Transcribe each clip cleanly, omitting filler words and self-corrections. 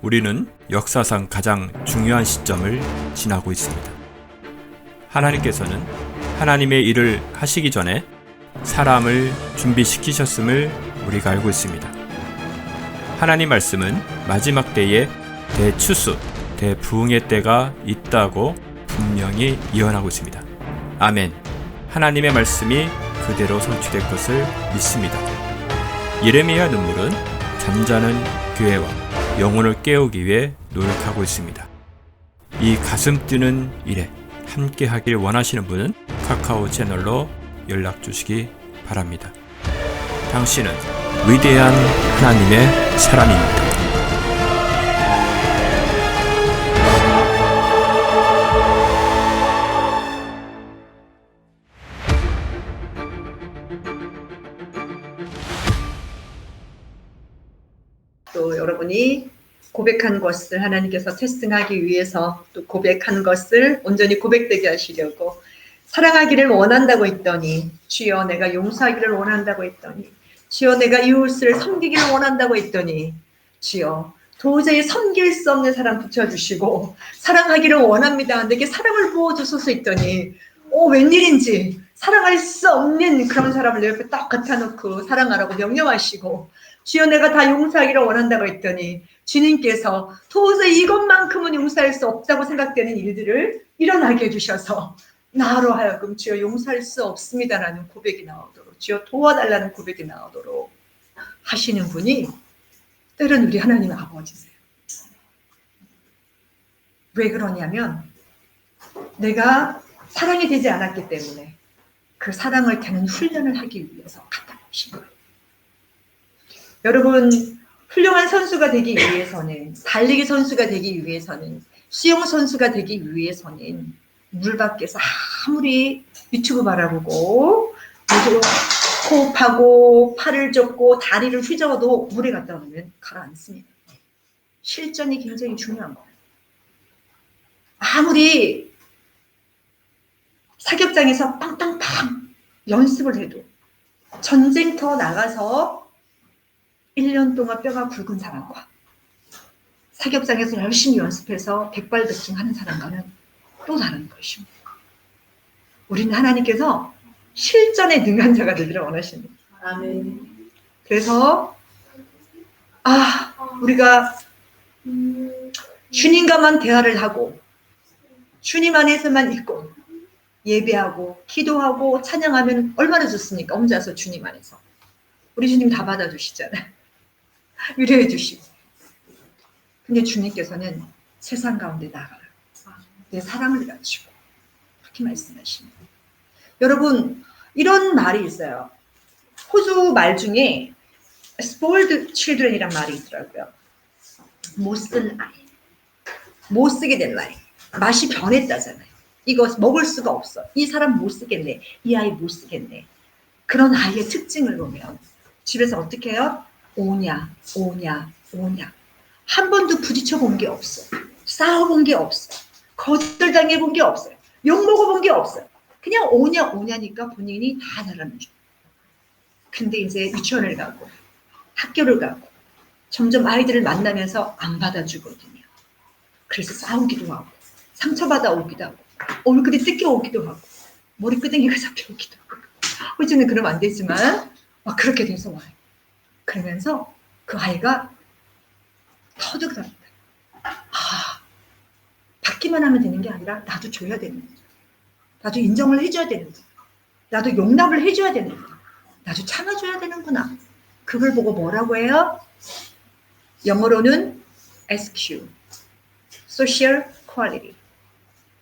우리는 역사상 가장 중요한 시점을 지나고 있습니다. 하나님께서는 하나님의 일을 하시기 전에 사람을 준비시키셨음을 우리가 알고 있습니다. 하나님 말씀은 마지막 때에 대추수, 대부흥의 때가 있다고 분명히 예언하고 있습니다. 아멘. 하나님의 말씀이 그대로 성취될 것을 믿습니다. 예레미야 눈물은 잠자는 교회와 영혼을 깨우기 위해 노력하고 있습니다. 이 가슴 뛰는 일에 함께 하길 원하시는 분은 카카오 채널로 연락 주시기 바랍니다. 당신은 위대한 하나님의 사람입니다. 또 여러분이 고백한 것을 하나님께서 테스팅하기 위해서 또 고백한 것을 온전히 고백되게 하시려고 사랑하기를 원한다고 했더니 주여 내가 용서하기를 원한다고 했더니 주여 내가 이웃을 섬기기를 원한다고 했더니 주여 도저히 섬길 수 없는 사람 붙여주시고 사랑하기를 원합니다. 내게 사랑을 부어주소서 했더니 웬일인지 사랑할 수 없는 그런 사람을 내 옆에 딱 갖다 놓고 사랑하라고 명령하시고 주여 내가 다 용서하기를 원한다고 했더니 주님께서 도저히 이것만큼은 용서할 수 없다고 생각되는 일들을 일어나게 해주셔서 나로 하여금 주여 용서할 수 없습니다라는 고백이 나오도록 주여 도와달라는 고백이 나오도록 하시는 분이 때론 우리 하나님 아버지세요. 왜 그러냐면 내가 사랑이 되지 않았기 때문에 그 사랑을 되는 훈련을 하기 위해서 갖다 놓으신 거예요. 여러분 훌륭한 선수가 되기 위해서는 달리기 선수가 되기 위해서는 수영 선수가 되기 위해서는 물 밖에서 아무리 유튜브 바라보고 호흡하고 팔을 젓고 다리를 휘저어도 물에 갔다 오면 가라앉습니다. 실전이 굉장히 중요한 거예요. 아무리 사격장에서 빵빵빵 연습을 해도 전쟁터 나가서 1년 동안 뼈가 굵은 사람과 사격장에서 열심히 연습해서 백발백중하는 사람과는 또 다른 것입니다. 우리는 하나님께서 실전에 능한 자가 되기를 원하십니다. 아멘. 그래서 우리가 주님과만 대화를 하고 주님 안에서만 있고 예배하고 기도하고 찬양하면 얼마나 좋습니까? 혼자서 주님 안에서. 우리 주님 다 받아주시잖아요. 위로해 주시고. 근데 주님께서는 세상 가운데 나가라. 내 사랑을 가지고 그렇게 말씀하십니다. 여러분 이런 말이 있어요. 호주 말 중에 spoiled children이란 말이 있더라고요. 못 쓴 아이, 못 쓰게 된 아이, 맛이 변했다잖아요. 이거 먹을 수가 없어. 이 사람 못 쓰겠네. 이 아이 못 쓰겠네. 그런 아이의 특징을 보면 집에서 어떻게 해요? 오냐. 한 번도 부딪혀 본 게 없어. 싸워 본 게 없어. 거절당해 본 게 없어요. 욕 먹어 본 게 없어요. 그냥 오냐니까 본인이 다 잘하는 줄. 근데 이제 유치원을 가고 학교를 가고 점점 아이들을 만나면서 안 받아주거든요. 그래서 싸우기도 하고 상처받아 오기도 하고 얼굴이 뜯겨 오기도 하고 머리끄댕이가 잡혀 오기도 하고 호주는 그러면 안 되지만 막 그렇게 돼서 와요. 그러면서 그 아이가 터득합니다. 받기만 하면 되는 게 아니라 나도 줘야 되는 거죠. 나도 인정을 해줘야 되는 거죠. 나도 용납을 해줘야 되는 거죠. 나도 참아줘야 되는구나. 그걸 보고 뭐라고 해요? 영어로는 SQ, Social Quality,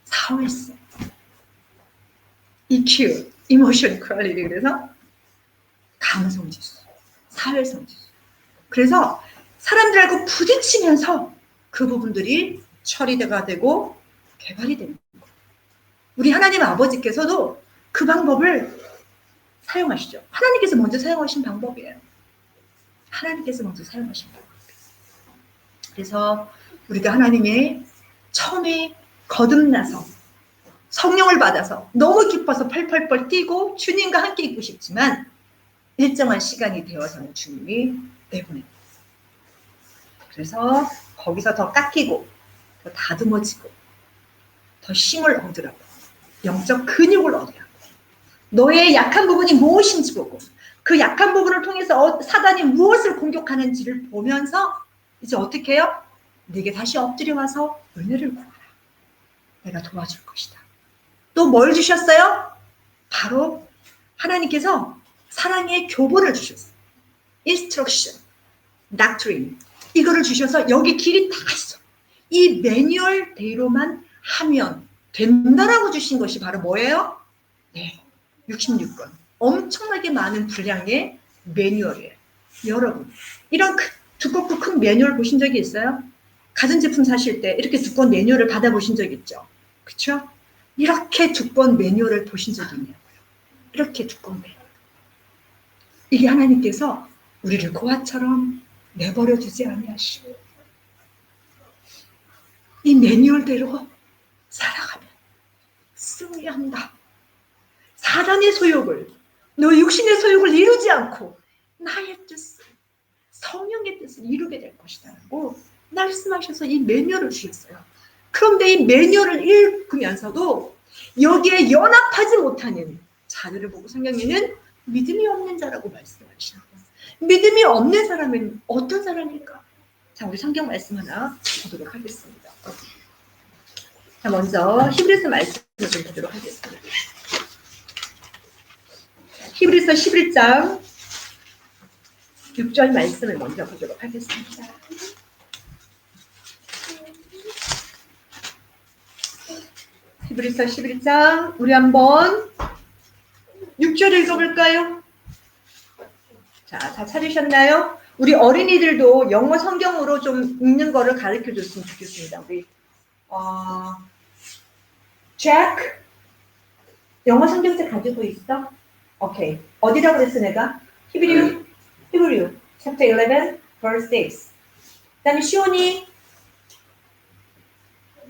사회성, EQ, Emotion Quality, 그래서 감성지수, 사회성지수. 그래서 사람들하고 부딪히면서 그 부분들이 처리가 되고 개발이 되는 거예요. 우리 하나님 아버지께서도 그 방법을 사용하시죠. 하나님께서 먼저 사용하신 방법이에요. 하나님께서 먼저 사용하신 방법이에요. 그래서 우리가 하나님의 처음에 거듭나서 성령을 받아서 너무 기뻐서 펄펄펄 뛰고 주님과 함께 있고 싶지만 일정한 시간이 되어서는 주님이 내보냅니다. 그래서 거기서 더 깎이고 더 다듬어지고 더 힘을 얻으라고. 영적 근육을 얻으라고. 너의 약한 부분이 무엇인지 보고 그 약한 부분을 통해서 사단이 무엇을 공격하는지를 보면서 이제 어떻게 해요? 네게 다시 엎드려 와서 은혜를 구하라. 내가 도와줄 것이다. 또 뭘 주셨어요? 바로 하나님께서 사랑의 교본을 주셨어요. 인스트럭션, 닥트린 이거를 주셔서 여기 길이 다 있어. 이 매뉴얼대로만 하면 된다라고 주신 것이 바로 뭐예요? 네, 66권. 엄청나게 많은 분량의 매뉴얼이에요. 여러분, 이런 두껍고 큰 매뉴얼 보신 적이 있어요? 가전제품 사실 때 이렇게 두꺼운 매뉴얼을 받아보신 적 있죠? 그렇죠? 이렇게 두꺼운 매뉴얼을 보신 적이 있냐고요. 이렇게 두꺼운 매뉴얼. 이게 하나님께서 우리를 고아처럼 내버려 두지 아니하시고 이 매뉴얼대로 살아가면 승리한다. 사단의 소욕을, 너 육신의 소욕을 이루지 않고 나의 뜻을, 성령의 뜻을 이루게 될 것이다 라고 말씀하셔서 이 매뉴얼을 주셨어요. 그런데 이 매뉴얼을 읽으면서도 여기에 연합하지 못하는 자들을 보고 성경에는 믿음이 없는 자라고 말씀하시는 거예요. 믿음이 없는 사람은 어떤 사람일까? 자, 우리 성경 말씀 하나 보도록 하겠습니다. 자, 먼저 히브리서 말씀을 좀 보도록 하겠습니다. 히브리서 11장 6절 말씀을 먼저 보도록 하겠습니다. 히브리서 11장 우리 한번 6절 읽어볼까요? 자, 다 찾으셨나요? 우리 어린이들도 영어 성경으로 좀 읽는 거를 가르쳐줬으면 좋겠습니다. 우리 잭 영어 성경책 가지고 있어? 오케이. 어디라고 그랬어 내가? 히브리 chapter 11 verse 6. 그다음에 시온이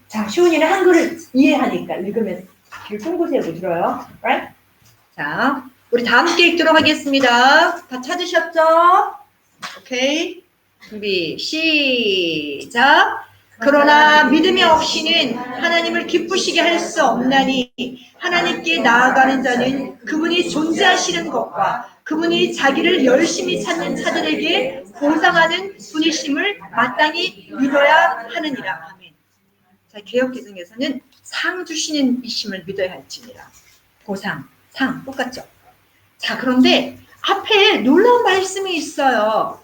자, 시온이는 한글을 이해하니까 읽으면 귀를 쫑긋세우고 들어요. Right? 자, 우리 다 함께 읽도록 하겠습니다. 다 찾으셨죠? 오케이. 준비 시작. 그러나 믿음이 없이는 하나님을 기쁘시게 할 수 없나니 하나님께 나아가는 자는 그분이 존재하시는 것과 그분이 자기를 열심히 찾는 자들에게 보상하는 분이심을 마땅히 믿어야 하느니라. 아멘. 자, 개역개정에서는 상 주시는 이심을 믿어야 할지니라. 보상, 상 똑같죠? 자, 그런데 앞에 놀라운 말씀이 있어요.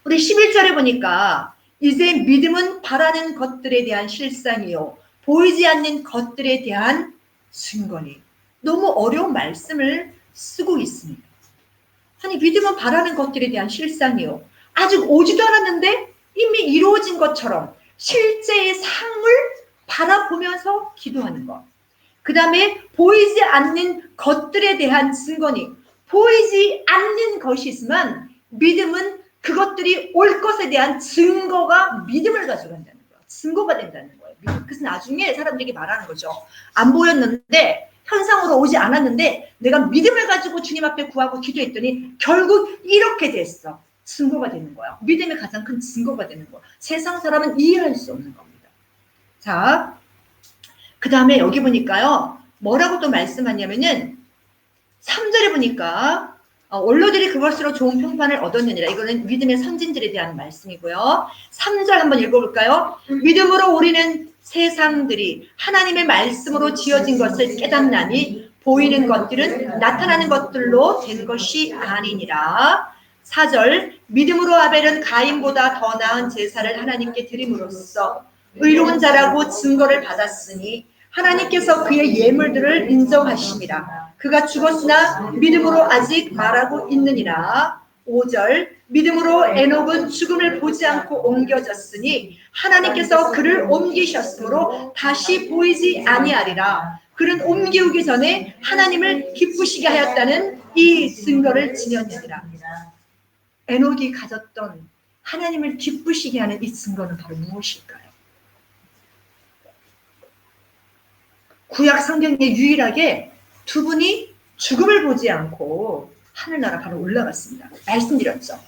우리 11절에 보니까 이제 믿음은 바라는 것들에 대한 실상이요 보이지 않는 것들에 대한 증거니. 너무 어려운 말씀을 쓰고 있습니다. 아니, 믿음은 바라는 것들에 대한 실상이요 아직 오지도 않았는데 이미 이루어진 것처럼 실제의 상을 바라보면서 기도하는 것. 그 다음에 보이지 않는 것들에 대한 증거니. 보이지 않는 것이 있으면 믿음은 그것들이 올 것에 대한 증거가 믿음을 가져간다는 거예요. 증거가 된다는 거예요. 그래서 나중에 사람들에게 말하는 거죠. 안 보였는데 현상으로 오지 않았는데 내가 믿음을 가지고 주님 앞에 구하고 기도했더니 결국 이렇게 됐어. 증거가 되는 거예요. 믿음의 가장 큰 증거가 되는 거예요. 세상 사람은 이해할 수 없는 겁니다. 자, 그 다음에 여기 보니까요. 뭐라고 또 말씀하냐면은 3절에 보니까 원로들이 그것으로 좋은 평판을 얻었느니라. 이거는 믿음의 선진들에 대한 말씀이고요. 3절 한번 읽어볼까요? 믿음으로 우리는 세상들이 하나님의 말씀으로 지어진 것을 깨닫나니 보이는 것들은 나타나는 것들로 된 것이 아니니라. 4절 믿음으로 아벨은 가인보다 더 나은 제사를 하나님께 드림으로써 의로운 자라고 증거를 받았으니 하나님께서 그의 예물들을 인정하심이라. 그가 죽었으나 믿음으로 아직 말하고 있느니라. 5절 믿음으로 에녹은 죽음을 보지 않고 옮겨졌으니 하나님께서 그를 옮기셨으므로 다시 보이지 아니하리라. 그는 옮기우기 전에 하나님을 기쁘시게 하였다는 이 증거를 지녔느니라. 에녹이 가졌던 하나님을 기쁘시게 하는 이 증거는 바로 무엇일까요? 구약 성경에 유일하게 두 분이 죽음을 보지 않고 하늘나라 바로 올라갔습니다. 말씀드렸죠.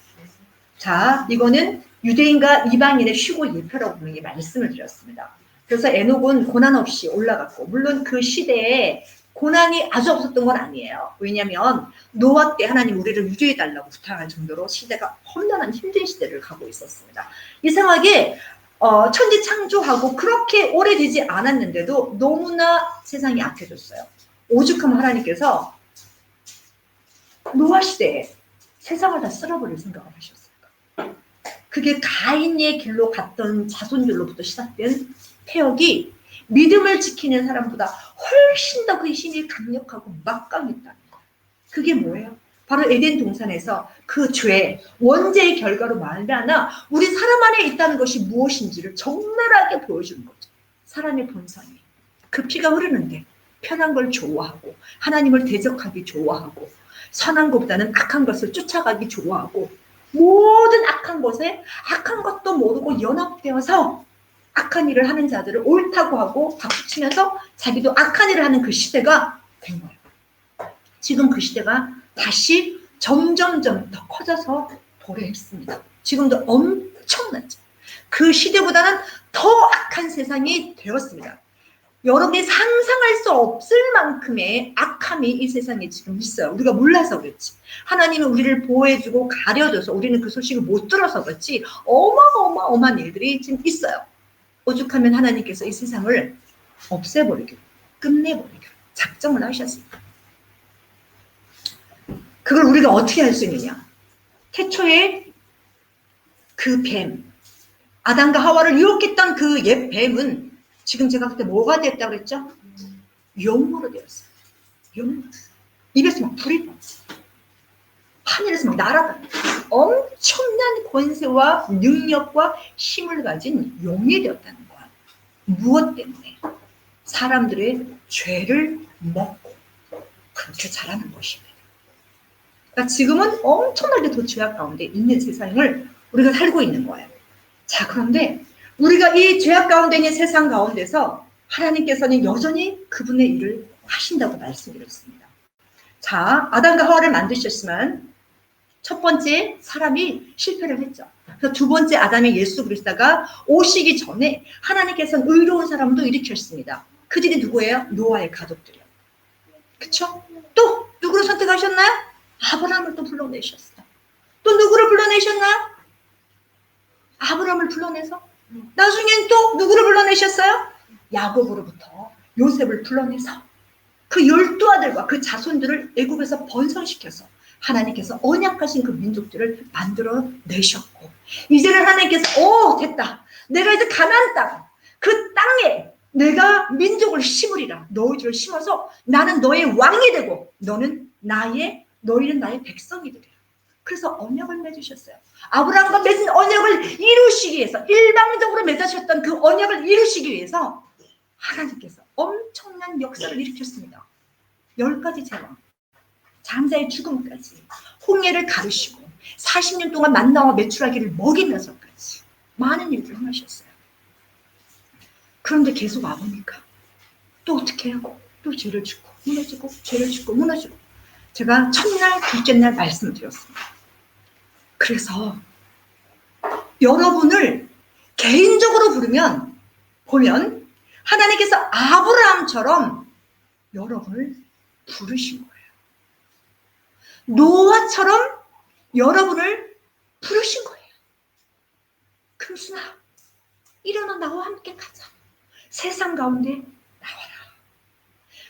자, 이거는 유대인과 이방인의 휴고 예표라고 분명히 말씀을 드렸습니다. 그래서 에녹은 고난 없이 올라갔고, 물론 그 시대에 고난이 아주 없었던 건 아니에요. 왜냐하면 노아 때 하나님 우리를 유죄해달라고 부탁할 정도로 시대가 험난한 힘든 시대를 가고 있었습니다. 이상하게 천지 창조하고 그렇게 오래되지 않았는데도 너무나 세상이 악해졌어요. 오죽하면 하나님께서 노아 시대에 세상을 다 쓸어버릴 생각을 하셨을까. 그게 가인의 길로 갔던 자손들로부터 시작된 폐역이 믿음을 지키는 사람보다 훨씬 더 그 힘이 강력하고 막강했다는 거예요. 그게 뭐예요? 바로 에덴 동산에서 그 죄, 원죄의 결과로 말미암아 우리 사람 안에 있다는 것이 무엇인지를 적나라하게 보여주는 거죠. 사람의 본성이. 그 피가 흐르는데 편한 걸 좋아하고 하나님을 대적하기 좋아하고 선한 것보다는 악한 것을 쫓아가기 좋아하고 모든 악한 것에 악한 것도 모르고 연합되어서 악한 일을 하는 자들을 옳다고 하고 박수치면서 자기도 악한 일을 하는 그 시대가 된 거예요. 지금 그 시대가 다시 점점점 더 커져서 도래했습니다. 지금도 엄청나죠. 그 시대보다는 더 악한 세상이 되었습니다. 여러분이 상상할 수 없을 만큼의 악함이 이 세상에 지금 있어요. 우리가 몰라서 그렇지. 하나님은 우리를 보호해주고 가려줘서 우리는 그 소식을 못 들어서 그렇지 어마어마한 일들이 지금 있어요. 오죽하면 하나님께서 이 세상을 없애버리기로, 끝내버리기로 작정을 하셨습니다. 그걸 우리가 어떻게 할 수 있느냐. 태초에 그 뱀, 아담과 하와를 유혹했던 그 옛 뱀은 지금 제가 그때 뭐가 됐다고 그랬죠? 용으로 되었어요. 용. 입에서 막 불이 났어요. 하늘에서 막 날아다녀요. 엄청난 권세와 능력과 힘을 가진 용이 되었다는 거야. 무엇 때문에? 사람들의 죄를 먹고 그렇게 자라는 것입니다. 그러니까 지금은 엄청나게 더 죄악 가운데 있는 세상을 우리가 살고 있는 거예요. 자, 그런데 우리가 이 죄악 가운데 있는 세상 가운데서 하나님께서는 여전히 그분의 일을 하신다고 말씀드렸습니다. 자, 아담과 하와를 만드셨지만 첫 번째 사람이 실패를 했죠. 그래서 두 번째 아담의 예수 그리스도가 오시기 전에 하나님께서는 의로운 사람도 일으켰습니다. 그들이 누구예요? 노아의 가족들이요. 그렇죠? 또 누구를 선택하셨나요? 아브라함을 또 불러내셨어요. 또 누구를 불러내셨나요? 아브라함을 불러내서 나중엔 또 누구를 불러내셨어요? 야곱으로부터 요셉을 불러내서 그 12아들과 그 자손들을 애굽에서 번성시켜서 하나님께서 언약하신 그 민족들을 만들어내셨고 이제는 하나님께서 됐다. 내가 이제 가나안 땅, 그 땅에 내가 민족을 심으리라. 너희들을 심어서 나는 너의 왕이 되고 너희는 나의 백성이 되리라. 그래서 언약을 맺으셨어요. 아브라함과 맺은 언약을 이루시기 위해서 일방적으로 맺으셨던 그 언약을 이루시기 위해서 하나님께서 엄청난 역사를 일으켰습니다. 10가지 제왕, 장자의 죽음까지 홍해를 가르시고 40년 동안 만나와 메추라기를 먹이면서까지 많은 일들을 행하셨어요. 그런데 계속 와보니까 또 어떻게 해요? 또 죄를 짓고 무너지고 죄를 짓고 무너지고 제가 첫날 둘째 날 말씀을 드렸습니다. 그래서 여러분을 개인적으로 보면 하나님께서 아브라함처럼 여러분을 부르신 거예요. 노아처럼 여러분을 부르신 거예요. 금순아, 일어나 나와 함께 가자. 세상 가운데 나와라.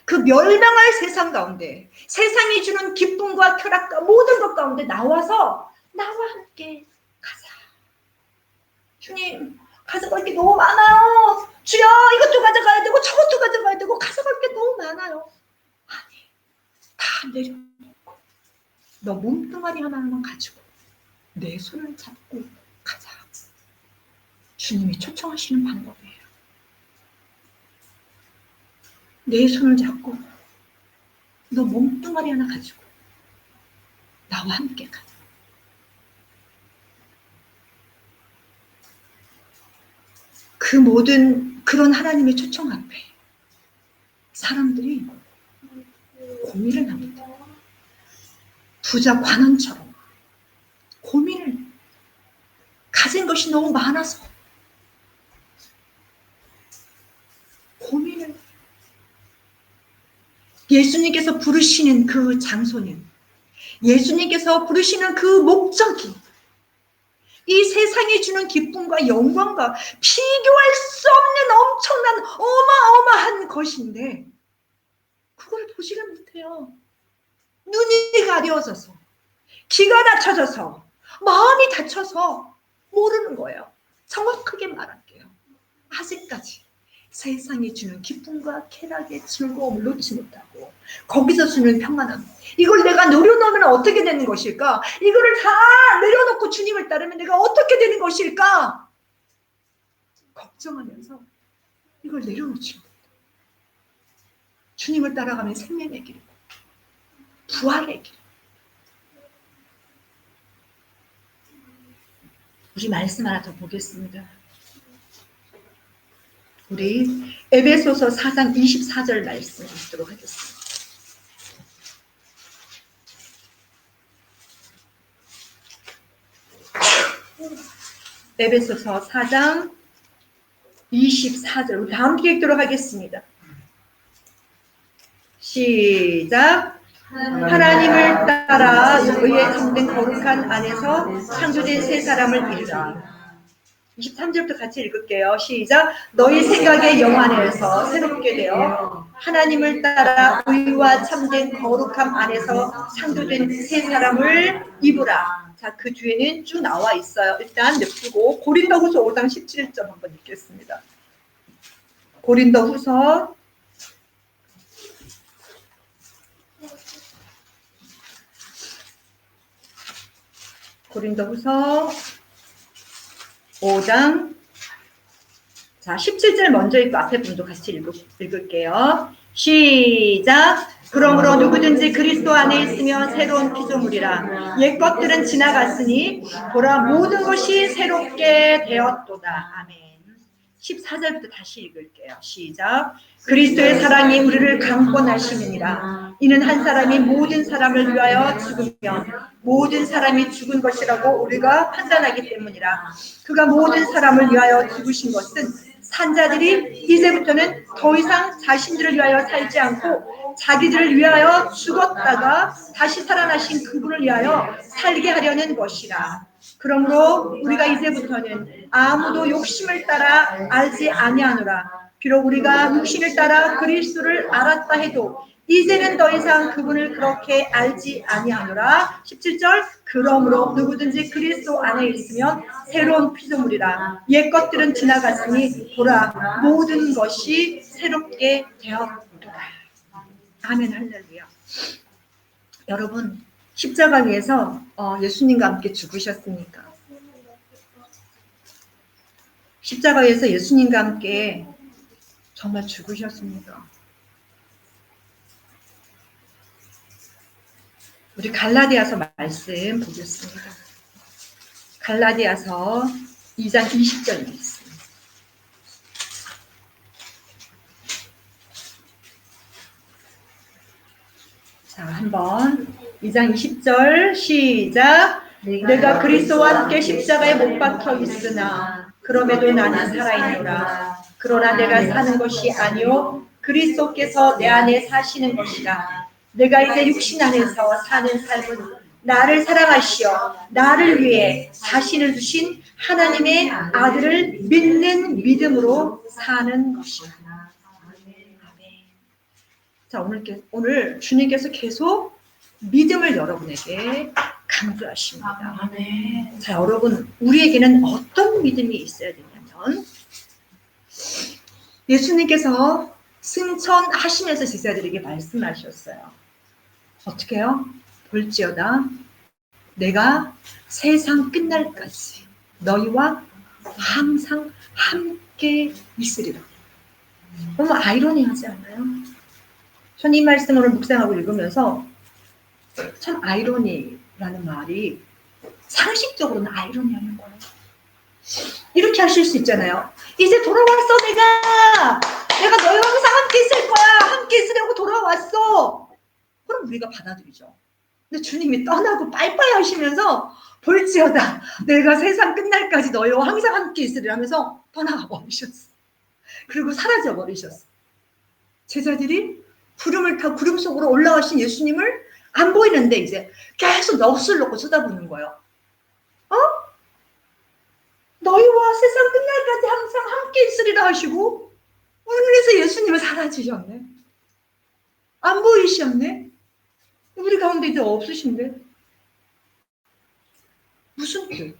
그 멸망할 세상 가운데 세상이 주는 기쁨과 쾌락과 모든 것 가운데 나와서 나와 함께 가자. 주님, 가져갈 게 너무 많아요. 주여, 이것도 가져가야 되고 저것도 가져가야 되고 가져갈 게 너무 많아요. 아니, 다 내려놓고 너 몸뚱아리 하나만 가지고 내 손을 잡고 가자. 주님이 초청하시는 방법이에요. 내 손을 잡고 너 몸뚱아리 하나 가지고 나와 함께 가자. 그 모든 그런 하나님의 초청 앞에 사람들이 고민을 합니다. 부자 관원처럼 고민을 가진 것 것이 너무 많아서 고민을. 예수님께서 부르시는 그 장소는, 예수님께서 부르시는 그 목적이 이 세상이 주는 기쁨과 영광과 비교할 수 없는 엄청난 어마어마한 것인데 그걸 보지를 못해요. 눈이 가려져서, 귀가 닫혀져서, 마음이 닫혀서 모르는 거예요. 정확하게 말할게요. 아직까지 세상이 주는 기쁨과 쾌락의 즐거움을 놓지 못하고 거기서 주는 평안함, 이걸 내가 내려놓으면 어떻게 되는 것일까? 이거를 다 내려놓고 주님을 따르면 내가 어떻게 되는 것일까? 걱정하면서 이걸 내려놓지 못해요. 주님을 따라가면 생명의 길, 부활의 길. 우리 말씀 하나 더 보겠습니다. 우리 에베소서 4장 24절 말씀 읽도록 하겠습니다. 에베소서 4장 24절 우리 다 함께 읽도록 하겠습니다. 시작. 하나님을 따라 의에 참된 거룩한 안에서 창조된 새 사람을 이루라. 23절부터 같이 읽을게요. 시작. 너희 생각의 영 안에서 새롭게 되어 하나님을 따라 의와 참된 거룩함 안에서 창조된 새 사람을 입으라. 자, 그 뒤에는 쭉 나와 있어요. 일단 냅두고 고린도후서 5장 17절 한번 읽겠습니다. 고린도후서 5장 자 17절 먼저 읽고 앞에 분도 같이 읽을게요. 시작. 그러므로 누구든지 그리스도 안에 있으면 새로운 피조물이라. 옛 것들은 지나갔으니 보라 모든 것이 새롭게 되었도다. 아멘. 14절부터 다시 읽을게요. 시작. 그리스도의 사랑이 우리를 강권하시느니라. 이는 한 사람이 모든 사람을 위하여 죽으면 모든 사람이 죽은 것이라고 우리가 판단하기 때문이라. 그가 모든 사람을 위하여 죽으신 것은 산자들이 이제부터는 더 이상 자신들을 위하여 살지 않고 자기들을 위하여 죽었다가 다시 살아나신 그분을 위하여 살게 하려는 것이라. 그러므로 우리가 이제부터는 아무도 욕심을 따라 알지 아니하노라. 비록 우리가 육신을 따라 그리스도를 알았다 해도 이제는 더 이상 그분을 그렇게 알지 아니하노라. 17절. 그러므로 누구든지 그리스도 안에 있으면 새로운 피조물이라. 옛 것들은 지나갔으니 보라 모든 것이 새롭게 되었도다. 아멘. 할렐루야. 여러분 십자가 위에서 예수님과 함께 죽으셨습니까? 십자가 위에서 예수님과 함께 정말 죽으셨습니까? 우리 갈라디아서 말씀 보겠습니다. 갈라디아서 2장 20절 말씀. 자, 한번 2장 20절 시작. 내가 그리스도와 함께 십자가에 못 박혀 있으나 그럼에도 나는 살아있노라. 그러나 내가 사는 것이 아니요 그리스도께서 내 안에 사시는 것이라. 내가 이제 육신 안에서 사는 삶은 나를 사랑하시어 나를 위해 자신을 주신 하나님의 아들을 믿는 믿음으로 사는 것이라. 자, 오늘 주님께서 계속 믿음을 여러분에게 강조하십니다. 자, 여러분 우리에게는 어떤 믿음이 있어야 되냐면 예수님께서 승천하시면서 제자들에게 말씀하셨어요. 어떻게 해요? 볼지어다 내가 세상 끝날까지 너희와 항상 함께 있으리라. 너무 아이러니하지 않나요? 전 이 말씀을 묵상하고 읽으면서 참 아이러니라는 말이 상식적으로는 아이러니하는 거예요. 이렇게 하실 수 있잖아요. 이제 돌아왔어. 내가 너희와 항상 함께 있을 거야. 함께 있으려고 돌아왔어. 그럼 우리가 받아들이죠. 근데 주님이 떠나고 빠이빠이 하시면서 볼지어다 내가 세상 끝날까지 너희와 항상 함께 있으리라 하면서 떠나가 버리셨어. 그리고 사라져 버리셨어. 제자들이 구름을 타 구름 속으로 올라가신 예수님을 안 보이는데 이제 계속 넋을 놓고 쳐다보는 거예요. 너희와 세상 끝날까지 항상 함께 있으리라 하시고 오늘에서 예수님은 사라지셨네. 안 보이셨네. 우리 가운데 이제 없으신데 무슨 뜻?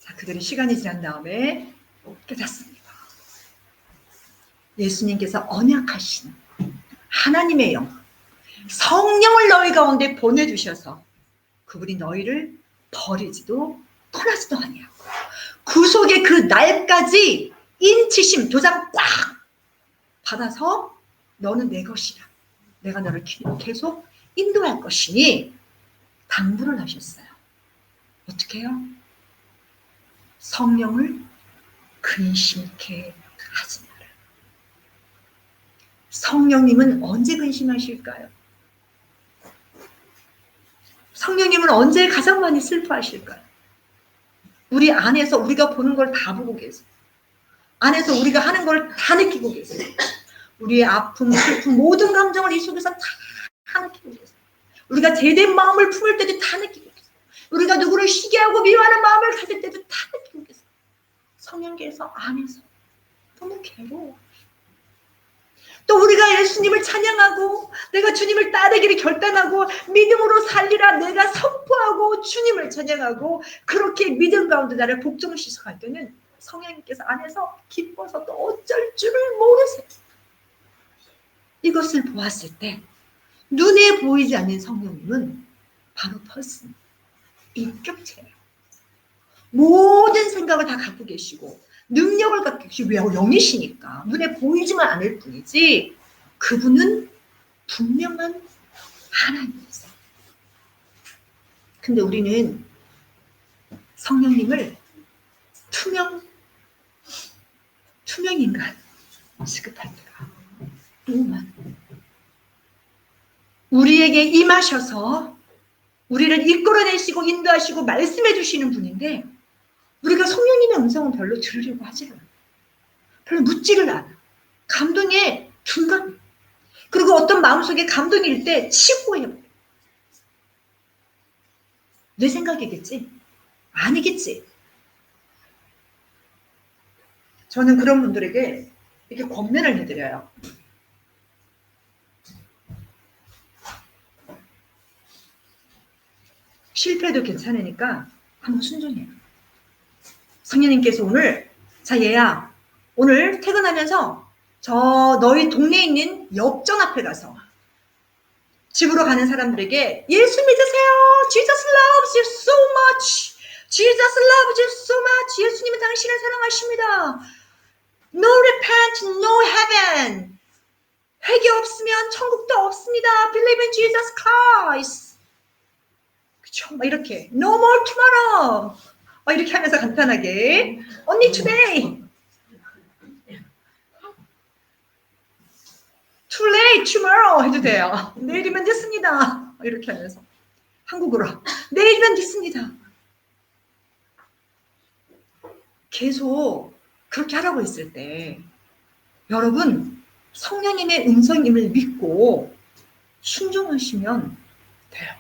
자, 그들이 시간이 지난 다음에 깨닫습니다. 예수님께서 언약하신 하나님의 영, 성령을 너희 가운데 보내주셔서 그분이 너희를 버리지도 떠나지도 아니하고 구속의 그 날까지 인치심 도장 꽉 받아서 너는 내 것이라. 내가 너를 계속 인도할 것이니 당부를 하셨어요. 어떻게 해요? 성령을 근심케 하지 마라. 성령님은 언제 근심하실까요? 성령님은 언제 가장 많이 슬퍼하실까요? 우리 안에서 우리가 보는 걸 다 보고 계세요. 안에서 우리가 하는 걸 다 느끼고 계세요. 우리의 아픔, 슬픔, 모든 감정을 이 속에서 다 느끼고 계세요. 우리가 제대로 마음을 품을 때도 다 느끼고 계세요. 우리가 누구를 시기하고 미워하는 마음을 가질 때도 다 느끼고 계세요. 성령께서 안에서 너무 괴로워. 또 우리가 예수님을 찬양하고 내가 주님을 따르기를 결단하고 믿음으로 살리라 내가 선포하고 주님을 찬양하고 그렇게 믿음 가운데 나를 복종을 시작할 때는 성령님께서 안에서 기뻐서 또 어쩔 줄을 모르세요. 이것을 보았을 때 눈에 보이지 않는 성령님은 바로 퍼슨, 인격체예요. 모든 생각을 다 갖고 계시고 능력을 갖고 계시고 왜 영이시니까 눈에 보이지만 않을 뿐이지 그분은 분명한 하나님이세요. 근데 우리는 성령님을 투명 인간 취급할 때가 너무 많아요. 우리에게 임하셔서 우리를 이끌어내시고 인도하시고 말씀해 주시는 분인데 우리가 성령님의 음성은 별로 들으려고 하지 않아요. 별로 묻지를 않아요. 감동에 둔감. 그리고 어떤 마음속에 감동일 때 치고해요. 내 생각이겠지? 아니겠지? 저는 그런 분들에게 이렇게 권면을 해드려요. 실패도 괜찮으니까 한번 순종해요. 성령님께서 오늘 자 얘야 오늘 퇴근하면서 저 너희 동네에 있는 역전 앞에 가서 집으로 가는 사람들에게 예수 믿으세요. Jesus loves you so much. Jesus loves you so much. 예수님은 당신을 사랑하십니다. No repent, no heaven. 회개 없으면 천국도 없습니다. Believe in Jesus Christ. 그쵸? 막 이렇게 No more tomorrow. 막 이렇게 하면서 간단하게 Only today. Too late, tomorrow 해도 돼요. 내일이면 됐습니다. 이렇게 하면서 한국어로 내일이면 됐습니다. 계속 그렇게 하라고 했을 때 여러분 성령님의 음성임을 믿고 순종하시면 돼요.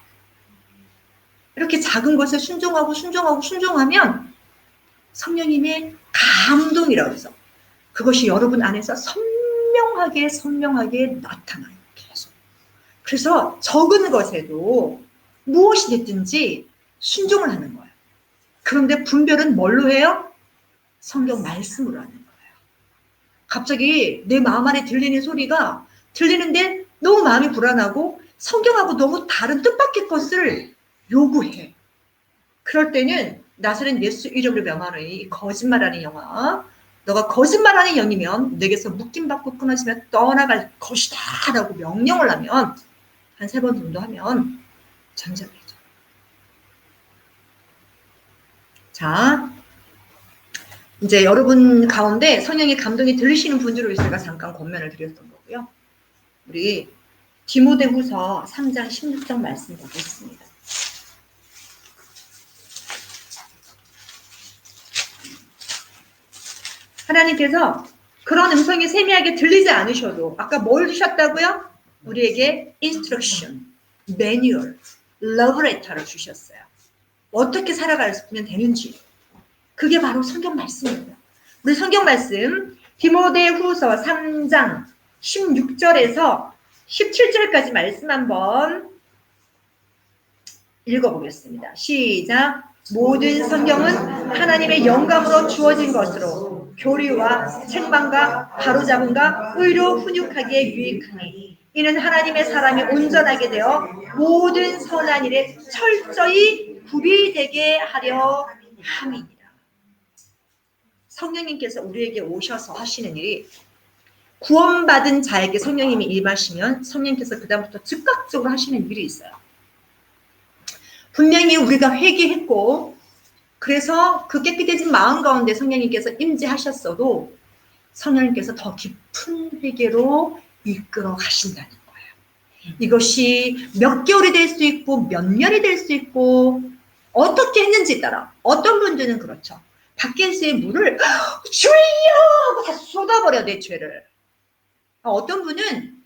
이렇게 작은 것에 순종하면 성령님의 감동이라고 해서 그것이 여러분 안에서 선명하게 나타나요. 계속. 그래서 적은 것에도 무엇이 됐든지 순종을 하는 거예요. 그런데 분별은 뭘로 해요? 성경 말씀으로 하는 거예요. 갑자기 내 마음 안에 들리는 소리가 들리는데 너무 마음이 불안하고 성경하고 너무 다른 뜻밖의 것을 요구해. 그럴 때는 나사렛 예수 이름으로 명하노니 거짓말하는 영아 너가 거짓말하는 영이면 내게서 묶임받고 끊어지면 떠나갈 것이다 라고 명령을 하면 한 3번 정도 하면 잠잠해져. 자 이제 여러분 가운데 성령의 감동이 들리시는 분들을 제가 잠깐 권면을 드렸던 거고요. 우리 디모데후서 3장 16절 말씀 보겠습니다. 하나님께서 그런 음성이 세미하게 들리지 않으셔도 아까 뭘 주셨다고요? 우리에게 인스트럭션, 매뉴얼, 러브레터를 주셨어요. 어떻게 살아가면 되는지. 그게 바로 성경 말씀입니다. 우리 성경 말씀 디모데후서 3장 16절에서 17절까지 말씀 한번 읽어보겠습니다. 시작. 모든 성경은 하나님의 영감으로 주어진 것으로 교리와 책망과 바로잡음과 의로 훈육하기에 유익하니 이는 하나님의 사람이 온전하게 되어 모든 선한 일에 철저히 구비되게 하려 함이니라. 성령님께서 우리에게 오셔서 하시는 일이 구원받은 자에게 성령님이 임하시면 성령님께서 그다음부터 즉각적으로 하시는 일이 있어요. 분명히 우리가 회개했고 그래서 그 깨끗해진 마음 가운데 성령님께서 임재하셨어도 성령님께서 더 깊은 회개로 이끌어 가신다는 거예요. 이것이 몇 개월이 될 수 있고 몇 년이 될 수 있고 어떻게 했는지 따라 어떤 분들은 그렇죠. 밖에서의 물을 주여 하고 다 쏟아버려 내 죄를. 어떤 분은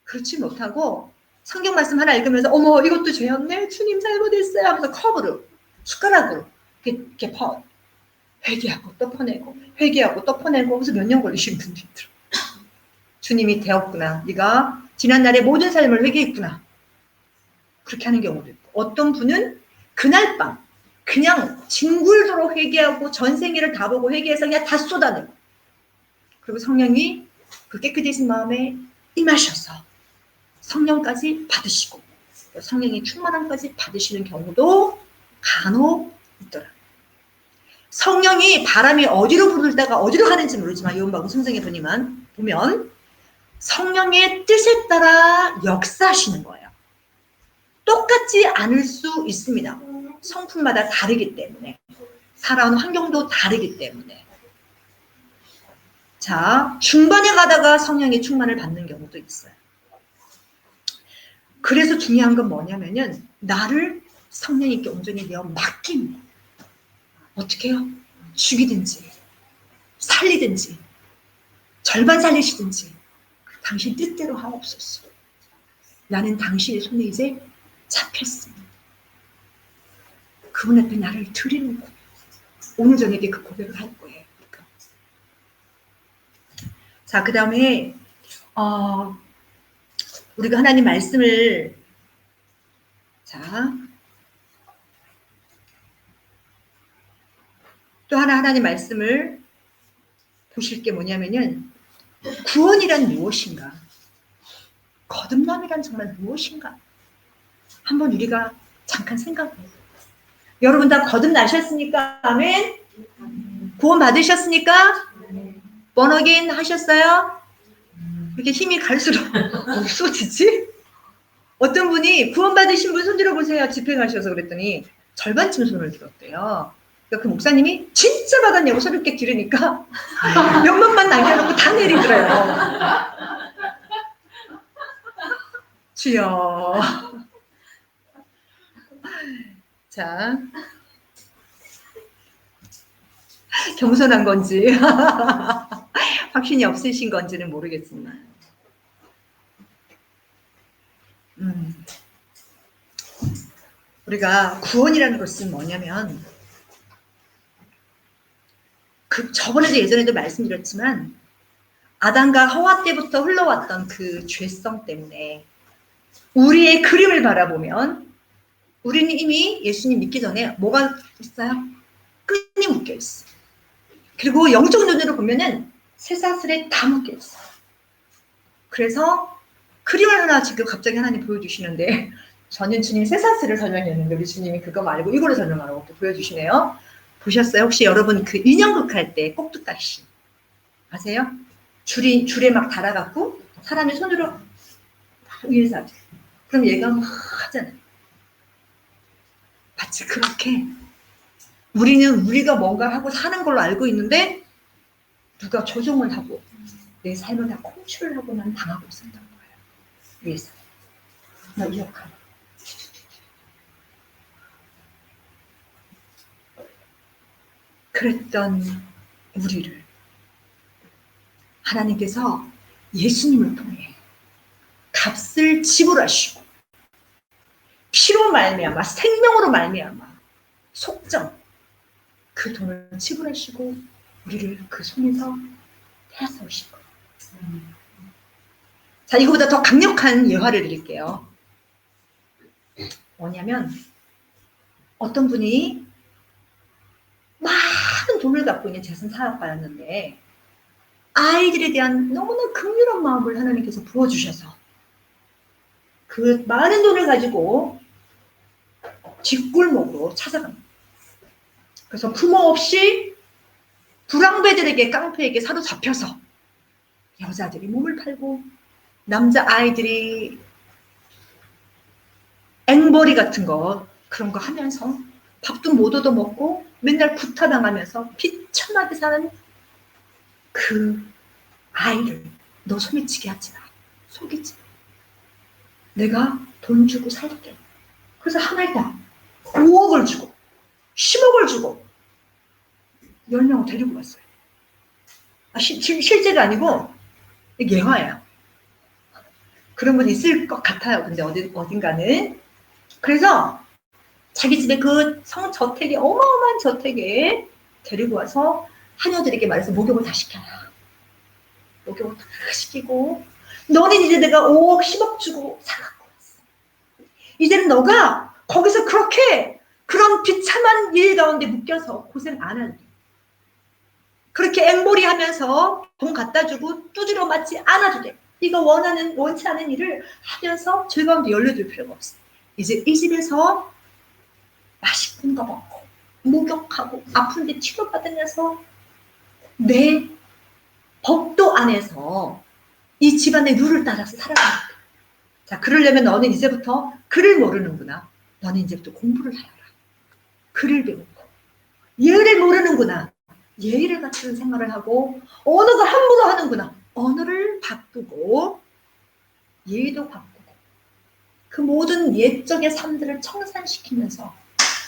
그렇지 못하고 성경 말씀 하나 읽으면서 어머 이것도 죄였네 주님 잘못했어요 하면서 컵으로 숟가락으로 이렇게 퍼 회개하고 또 퍼내고 회개하고 또 퍼내고 그래서 몇 년 걸리신 분도 있더라고요. 주님이 되었구나. 네가 지난날의 모든 삶을 회개했구나. 그렇게 하는 경우도 있고 어떤 분은 그날 밤 그냥 징굴도록 회개하고 전생애를 다 보고 회개해서 그냥 다 쏟아내고 그리고 성령이 그 깨끗해진 마음에 임하셔서 성령까지 받으시고 성령의 충만함까지 받으시는 경우도 간혹 있더라고요. 성령이 바람이 어디로 부르다가 어디로 가는지 모르지만 요한복음 성경에 보면 성령의 뜻에 따라 역사하시는 거예요. 똑같지 않을 수 있습니다. 성품마다 다르기 때문에 살아온 환경도 다르기 때문에 자 중반에 가다가 성령의 충만을 받는 경우도 있어요. 그래서 중요한 건 뭐냐면은 나를 성령님께 온전히 내어 맡깁니다. 어떻게 해요? 죽이든지 살리든지 절반 살리시든지 당신 뜻대로 하옵소서. 나는 당신의 손에 이제 잡혔습니다. 그분 앞에 나를 드리는 거예요. 오늘 저녁에 그 고백을 할 거예요. 그러니까. 자, 그 다음에 우리가 하나님 말씀을 또 하나님 말씀을 보실 게 뭐냐면은 구원이란 무엇인가? 거듭남이란 정말 무엇인가? 한번 우리가 잠깐 생각해요. 여러분 다 거듭나셨습니까? 아멘? 구원 받으셨습니까? born 하셨어요? 이렇게 힘이 갈수록 없어지지? 어떤 분이 구원 받으신 분 손 들어보세요. 집회가셔서 그랬더니 절반쯤 손을 들었대요. 그러니까 그 목사님이 진짜 받았냐고 새롭게 들으니까 몇몇만 남겨놓고 다 내리더래요. 주여. 자, 겸손한 건지 확신이 없으신 건지는 모르겠습니다. 우리가 구원이라는 것은 뭐냐면 저번에도 예전에도 말씀드렸지만 아담과 하와 때부터 흘러왔던 그 죄성 때문에 우리의 그림을 바라보면 우리는 이미 예수님 믿기 전에 뭐가 있어요? 끈이 묶여 있어. 그리고 영적 눈으로 보면은 쇠사슬에 다 묶여 있어. 그래서 그림을 하나 지금 갑자기 하나님 보여주시는데 저는 주님 쇠사슬을 설명했는데 우리 주님이 그거 말고 이거를 설명하라고 또 보여주시네요. 보셨어요? 혹시 여러분 그 인형극 할 때 꼭두각시 아세요? 줄에 막 달아갖고 사람이 손으로 위에서 하죠. 그럼 얘가 막 하잖아요. 마치 그렇게 우리는 우리가 뭔가 하고 사는 걸로 알고 있는데 누가 조종을 하고 내 삶을 다 컨트롤하고만 당하고 있었던 거예요. 위해서. 너 이 역할. 그랬던 우리를 하나님께서 예수님을 통해 값을 지불하시고 피로 말미암아 생명으로 말미암아 속정 그 돈을 지불하시고 우리를 그 손에서 떼어오신 거예요. 자, 이거보다 더 강력한 예화를 드릴게요. 뭐냐면 어떤 분이 많은 돈을 갖고 있는 재산 사업가였는데 아이들에 대한 너무나 긍휼한 마음을 하나님께서 부어주셔서 그 많은 돈을 가지고 뒷골목으로 찾아갑니다. 그래서 부모 없이 불황배들에게 깡패에게 사로잡혀서 여자들이 몸을 팔고 남자 아이들이 앵벌이 같은 거 그런 거 하면서 밥도 못 얻어먹고 맨날 구타당하면서 비참하게 사는 그 아이를 너 소매치게 하지 마. 속이지 마. 내가 돈 주고 살게. 그래서 하나이다 5억을 주고 10억을 주고 10명을 데리고 갔어요. 실제가 아니고 예화야. 그런 분 있을 것 같아요. 근데 어딘가는. 그래서 자기 집에 그 성저택에 어마어마한 저택에 데리고 와서 하녀들에게 말해서 목욕을 다 시켜라. 목욕을 다 시키고 너는 이제 내가 5억 10억 주고 사갖고 왔어. 이제는 너가 거기서 그렇게 그런 비참한 일 가운데 묶여서 고생 안 하는 그렇게 앵벌이 하면서 돈 갖다 주고 두드려 맞지 않아도 돼. 네가 원치 않은 일을 하면서 즐거움도 연료줄 필요가 없어. 이제 이 집에서 맛있는 거 먹고 목욕하고 아픈데 치료받으면서 내 법도 안에서 이 집안의 룰을 따라서 살아가야 돼. 자, 그러려면 너는 이제부터 글을 모르는구나. 너는 이제부터 공부를 해라. 글을 배우고 예를 모르는구나. 예의를 갖추는 생활을 하고 언어가 함부로 하는구나. 언어를 바꾸고 예의도 바꾸고 그 모든 옛적의 삶들을 청산시키면서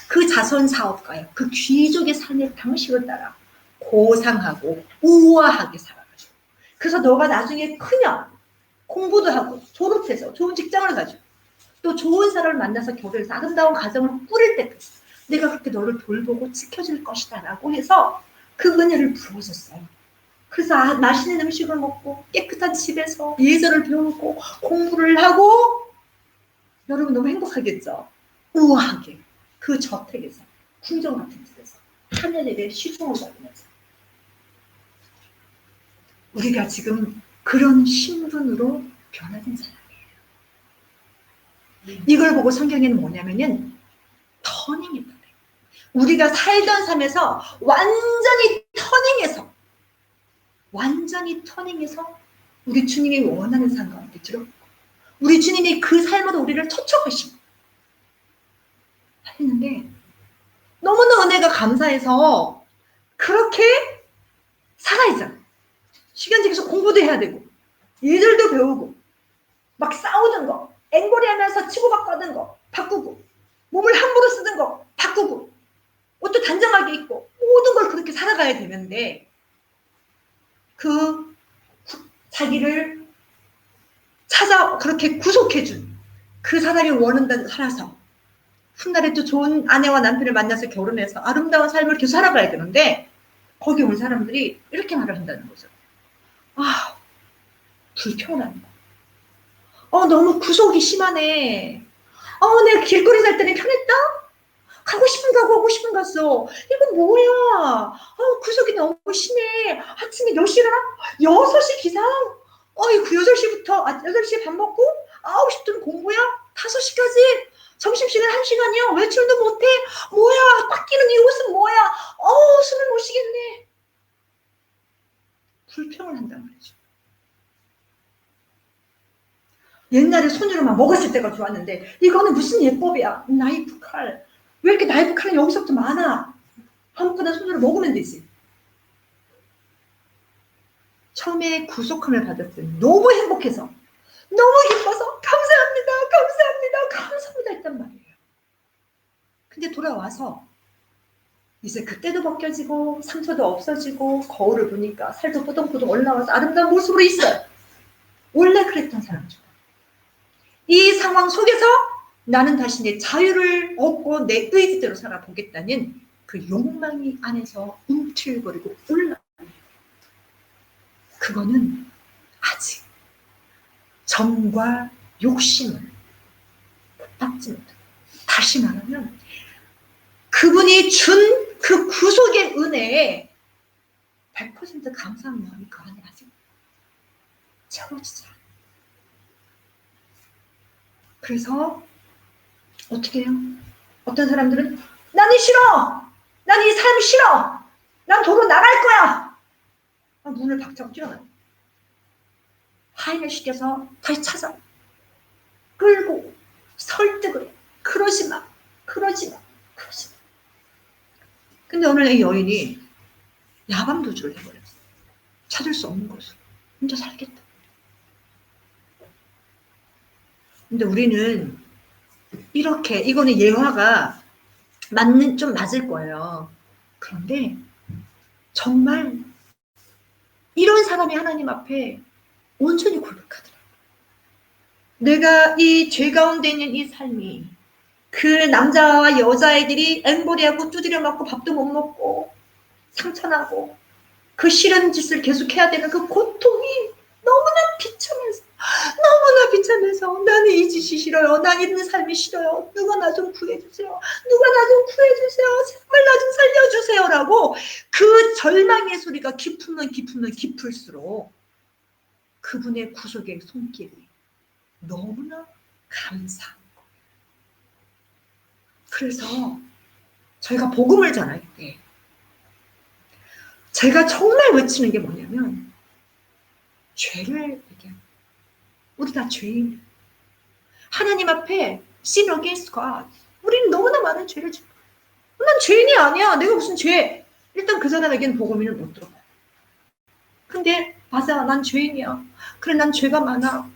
그 자선 사업가요. 그 귀족의 삶의 방식을 따라 고상하고 우아하게 살아가지고 그래서 너가 나중에 크면 공부도 하고 졸업해서 좋은 직장을 가지고 또 좋은 사람을 만나서 결혼해서 아름다운 가정을 꾸릴 때까지 내가 그렇게 너를 돌보고 지켜줄 것이다 라고 해서 그 은혜를 부어줬어요. 그래서 맛있는 음식을 먹고 깨끗한 집에서 예절을 배우고 공부를 하고 여러분 너무 행복하겠죠? 우아하게 그 저택에서 궁정 같은 집에서 하늘에게 시중을 받으면서 우리가 지금 그런 신분으로 변화된 사람이에요. 이걸 보고 성경에는 뭐냐면은 터닝이다. 우리가 살던 삶에서 완전히 터닝해서 우리 주님이 원하는 삶 가운데 들어오고 우리 주님이 그 삶으로 우리를 초청하시고 했는데 너무나 은혜가 감사해서 그렇게 살아있잖아. 시간적에서 공부도 해야 되고 예절도 배우고 막 싸우는 거 앵벌이 하면서 치고받고 하는 거 바꾸고 몸을 함부로 쓰는 거 바꾸고 옷도 단정하게 입고 모든 걸 그렇게 살아가야 되는데 그 자기를 찾아 그렇게 구속해준 그 사람이 원한다고 살아서 훗날에 또 좋은 아내와 남편을 만나서 결혼해서 아름다운 삶을 계속 살아가야 되는데 거기 온 사람들이 이렇게 말을 한다는 거죠. 아, 불편한 거. 너무 구속이 심하네. 내가 길거리 살 때는 편했다? 가고 싶은 가고 하고 싶은 갔어. 이거 뭐야? 구속이 너무 심해. 아침에 몇 시라? 6시 기상? 이거 8시부터 8시에 밥 먹고 9시부터는 공부야? 5시까지? 점심시간 1시간이야? 외출도 못해? 뭐야? 꽉 끼는 이 옷은 뭐야? 숨을 못 쉬겠네. 불평을 한단 말이죠. 옛날에 손으로 막 먹었을 때가 좋았는데 이거는 무슨 예법이야? 나이프 칼. 왜 이렇게 나이프 칼은 여기서부터 많아? 아무거나 손으로 먹으면 되지. 처음에 구속함을 받았을 때 너무 행복해서 너무 기뻐서 감사합니다, 감사합니다, 감사합니다 했단 말이에요. 근데 돌아와서 이제 그때도 벗겨지고 상처도 없어지고 거울을 보니까 살도 포동포동 올라와서 아름다운 모습으로 있어요. 원래 그랬던 사람처럼. 이 상황 속에서 나는 다시 내 자유를 얻고 내 의지대로 살아보겠다는 그 욕망이 안에서 움틀거리고 올라와요. 그거는 아직 점과 욕심을 받지 못해요. 다시 말하면 그분이 준 그 구속의 은혜에 100% 감사한 마음이 그 안에 아직 채워지지 않아요. 그래서 어떻게 해요? 어떤 사람들은 나는 싫어! 난 이 삶이 싫어! 난 도로 나갈 거야! 문을 박차고 뛰어나요. 하인을 시켜서 다시 찾아 끌고 설득을 해. 그러지 마, 그러지 마, 그러지 마. 근데 오늘 이 여인이 야밤도주를 해버렸어. 찾을 수 없는 곳으로 혼자 살겠다. 근데 우리는 이렇게 이거는 예화가 좀 맞을 거예요. 그런데 정말 이런 사람이 하나님 앞에 온전히 고백하더라고요. 내가 이 죄 가운데 있는 이 삶이 그 남자와 여자애들이 앵벌이하고 두드려 맞고 밥도 못 먹고 상처나고 그 싫은 짓을 계속해야 되는 그 고통이 너무나 비참해서 나는 이 짓이 싫어요. 난 이런 삶이 싫어요. 누가 나 좀 구해주세요. 누가 나 좀 구해주세요. 제발 나 좀 살려주세요라고 그 절망의 소리가 깊으면 깊을수록 그분의 구속의 손길이 너무나 감사한 거예요. 그래서 저희가 복음을 전할 때 제가 정말 외치는 게 뭐냐면 죄를 얘기합니다. 우리 다 죄인. 하나님 앞에 sin against God. 우리는 너무나 많은 죄를 지고 난 죄인이 아니야. 내가 무슨 죄. 일단 그 사람에게는 복음을 못 들어봐요. 근데 맞아. 난 죄인이야. 그래 난 죄가 많아.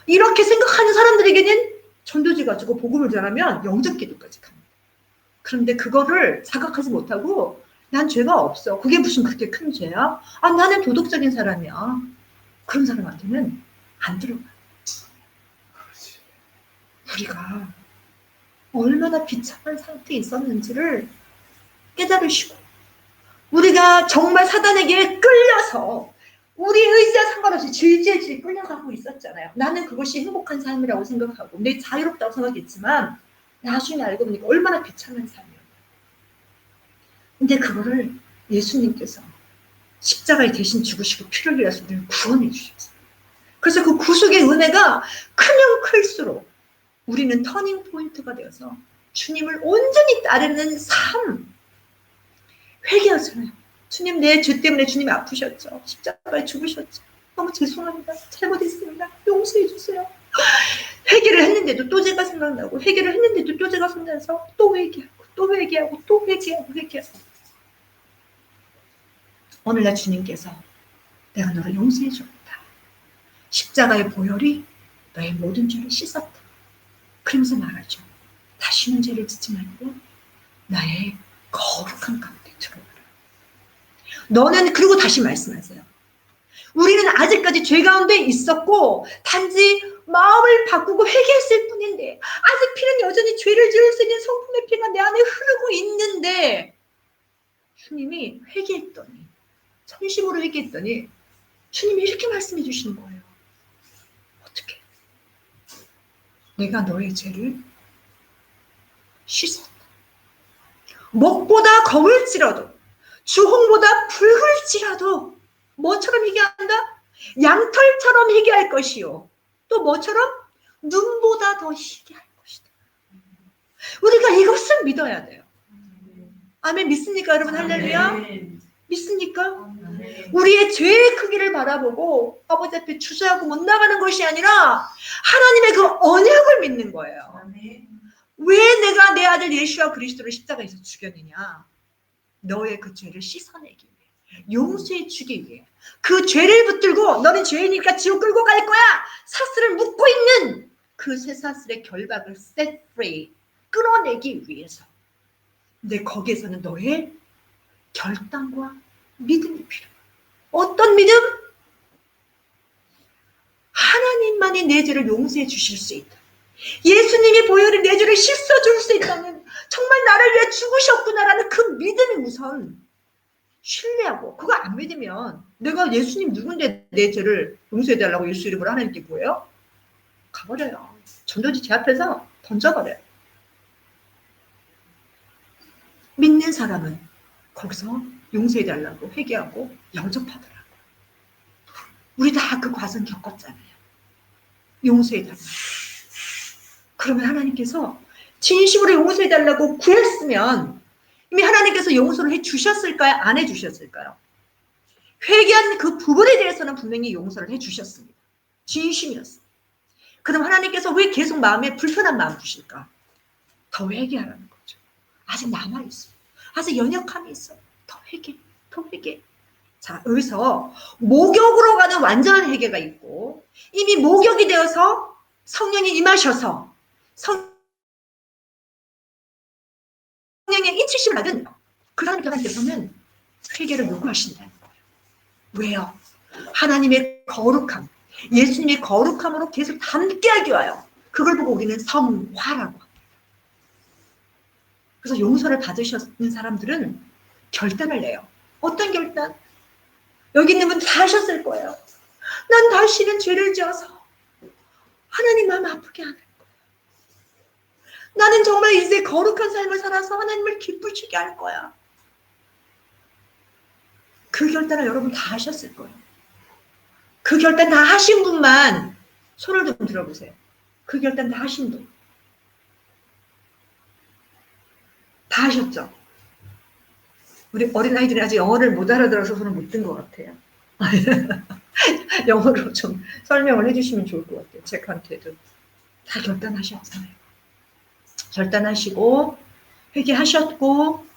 이렇게 생각하는 사람들에게는 전도지 가지고 복음을 전하면 영접 기도까지 갑니다. 그런데 그거를 자각하지 못하고 난 죄가 없어. 그게 무슨 그렇게 큰 죄야? 나는 도덕적인 사람이야. 그런 사람한테는 안 들어가요. 우리가 얼마나 비참한 상태에 있었는지를 깨달으시고 우리가 정말 사단에게 끌려서 우리 의지와 상관없이 질질 끌려가고 있었잖아요. 나는 그것이 행복한 삶이라고 생각하고 내 자유롭다고 생각했지만 나중에 알고 보니까 얼마나 비참한 삶이었어요. 근데 그거를 예수님께서 십자가에 대신 죽으시고 피를 흘려서 우리를 구원해 주셨어요. 그래서 그 구속의 은혜가 크면 클수록 우리는 터닝 포인트가 되어서 주님을 온전히 따르는 삶. 회개하잖아요. 주님 내 죄 때문에 주님이 아프셨죠. 십자가에 죽으셨죠. 너무 죄송합니다. 잘못했습니다. 용서해 주세요. 회개를 했는데도 또 죄가 생각나고 회개를 했는데도 또 죄가 생각나서 또 회개하고 또 회개하고 또 회개하고 오늘날 주님께서 내가 너를 용서해 줬다. 십자가의 보혈이 너의 모든 죄를 씻었다. 그러면서 말하죠. 다시는 죄를 짓지 말고 나의 거룩한 가운데 들어오라. 너는 그리고 다시 말씀하세요. 우리는 아직까지 죄 가운데 있었고 단지 마음을 바꾸고 회개했을 뿐인데 아직 피는 여전히 죄를 지을 수 있는 성품의 피가 내 안에 흐르고 있는데 주님이 회개했더니 전심으로 회개했더니 주님이 이렇게 말씀해 주시는 거예요. 어떻게? 내가 너의 죄를 씻었다. 먹보다 검을지라도 주홍보다 붉을지라도 뭐처럼 회개한다? 양털처럼 회개할 것이요. 또 뭐처럼? 눈보다 더 희게 할 것이다. 우리가 이것을 믿어야 돼요. 아멘. 믿습니까 여러분? 할렐루야. 믿습니까? 우리의 죄의 크기를 바라보고 아버지 앞에 주저하고 못 나가는 것이 아니라 하나님의 그 언약을 믿는 거예요. 왜 내가 내 아들 예수와 그리스도를 십자가에서 죽였느냐? 너의 그 죄를 씻어내기 위해. 용서해 주기 위해 그 죄를 붙들고 너는 죄인이니까 지옥 끌고 갈 거야 사슬을 묶고 있는 그 쇠사슬의 결박을 set free 끌어내기 위해서. 근데 거기에서는 너의 결단과 믿음이 필요해. 어떤 믿음? 하나님만이 내 죄를 용서해 주실 수 있다. 예수님이 보혈이 내 죄를 씻어줄 수 있다는, 정말 나를 위해 죽으셨구나라는 그 믿음이 우선 신뢰하고, 그거 안 믿으면 내가 예수님 누군데 내 죄를 용서해달라고 예수 이름으로 하나님께 구해요? 가버려요. 전도지 제 앞에서 던져버려요. 믿는 사람은 거기서 용서해달라고 회개하고 영접하더라고요. 우리 다 그 과정 겪었잖아요. 용서해달라고. 그러면 하나님께서 진심으로 용서해달라고 구했으면 이미 하나님께서 용서를 해주셨을까요? 안 해주셨을까요? 회개한 그 부분에 대해서는 분명히 용서를 해주셨습니다. 진심이었어요. 그럼 하나님께서 왜 계속 마음에 불편한 마음 주실까? 더 회개하라는 거죠. 아직 남아있어요. 아직 연약함이 있어요. 더 회개, 더 회개. 자, 여기서 목욕으로 가는 완전한 회개가 있고, 이미 목욕이 되어서 성령이 임하셔서 성령의 인치심을 받은 그 하나님께서는 회개를 요구하신다는 거예요. 왜요? 하나님의 거룩함, 예수님의 거룩함으로 계속 함께하기 위하여 그걸 보고 우리는 성화라고 합니다. 그래서 용서를 받으셨는 사람들은 결단을 내요. 어떤 결단? 여기 있는 분 다 하셨을 거예요. 난 다시는 죄를 지어서 하나님 마음 아프게 안 할 거야. 나는 정말 이제 거룩한 삶을 살아서 하나님을 기쁘시게 할 거야. 그 결단을 여러분 다 하셨을 거예요. 그 결단 다 하신 분만 손을 좀 들어보세요. 그 결단 다 하신 분. 다 하셨죠? 우리 어린아이들이 아직 영어를 못 알아들어서 손을 못 든 것 같아요. 영어로 좀 설명을 해주시면 좋을 것 같아요. 제한테도 다 결단하셨잖아요. 결단하시고 회개하셨고,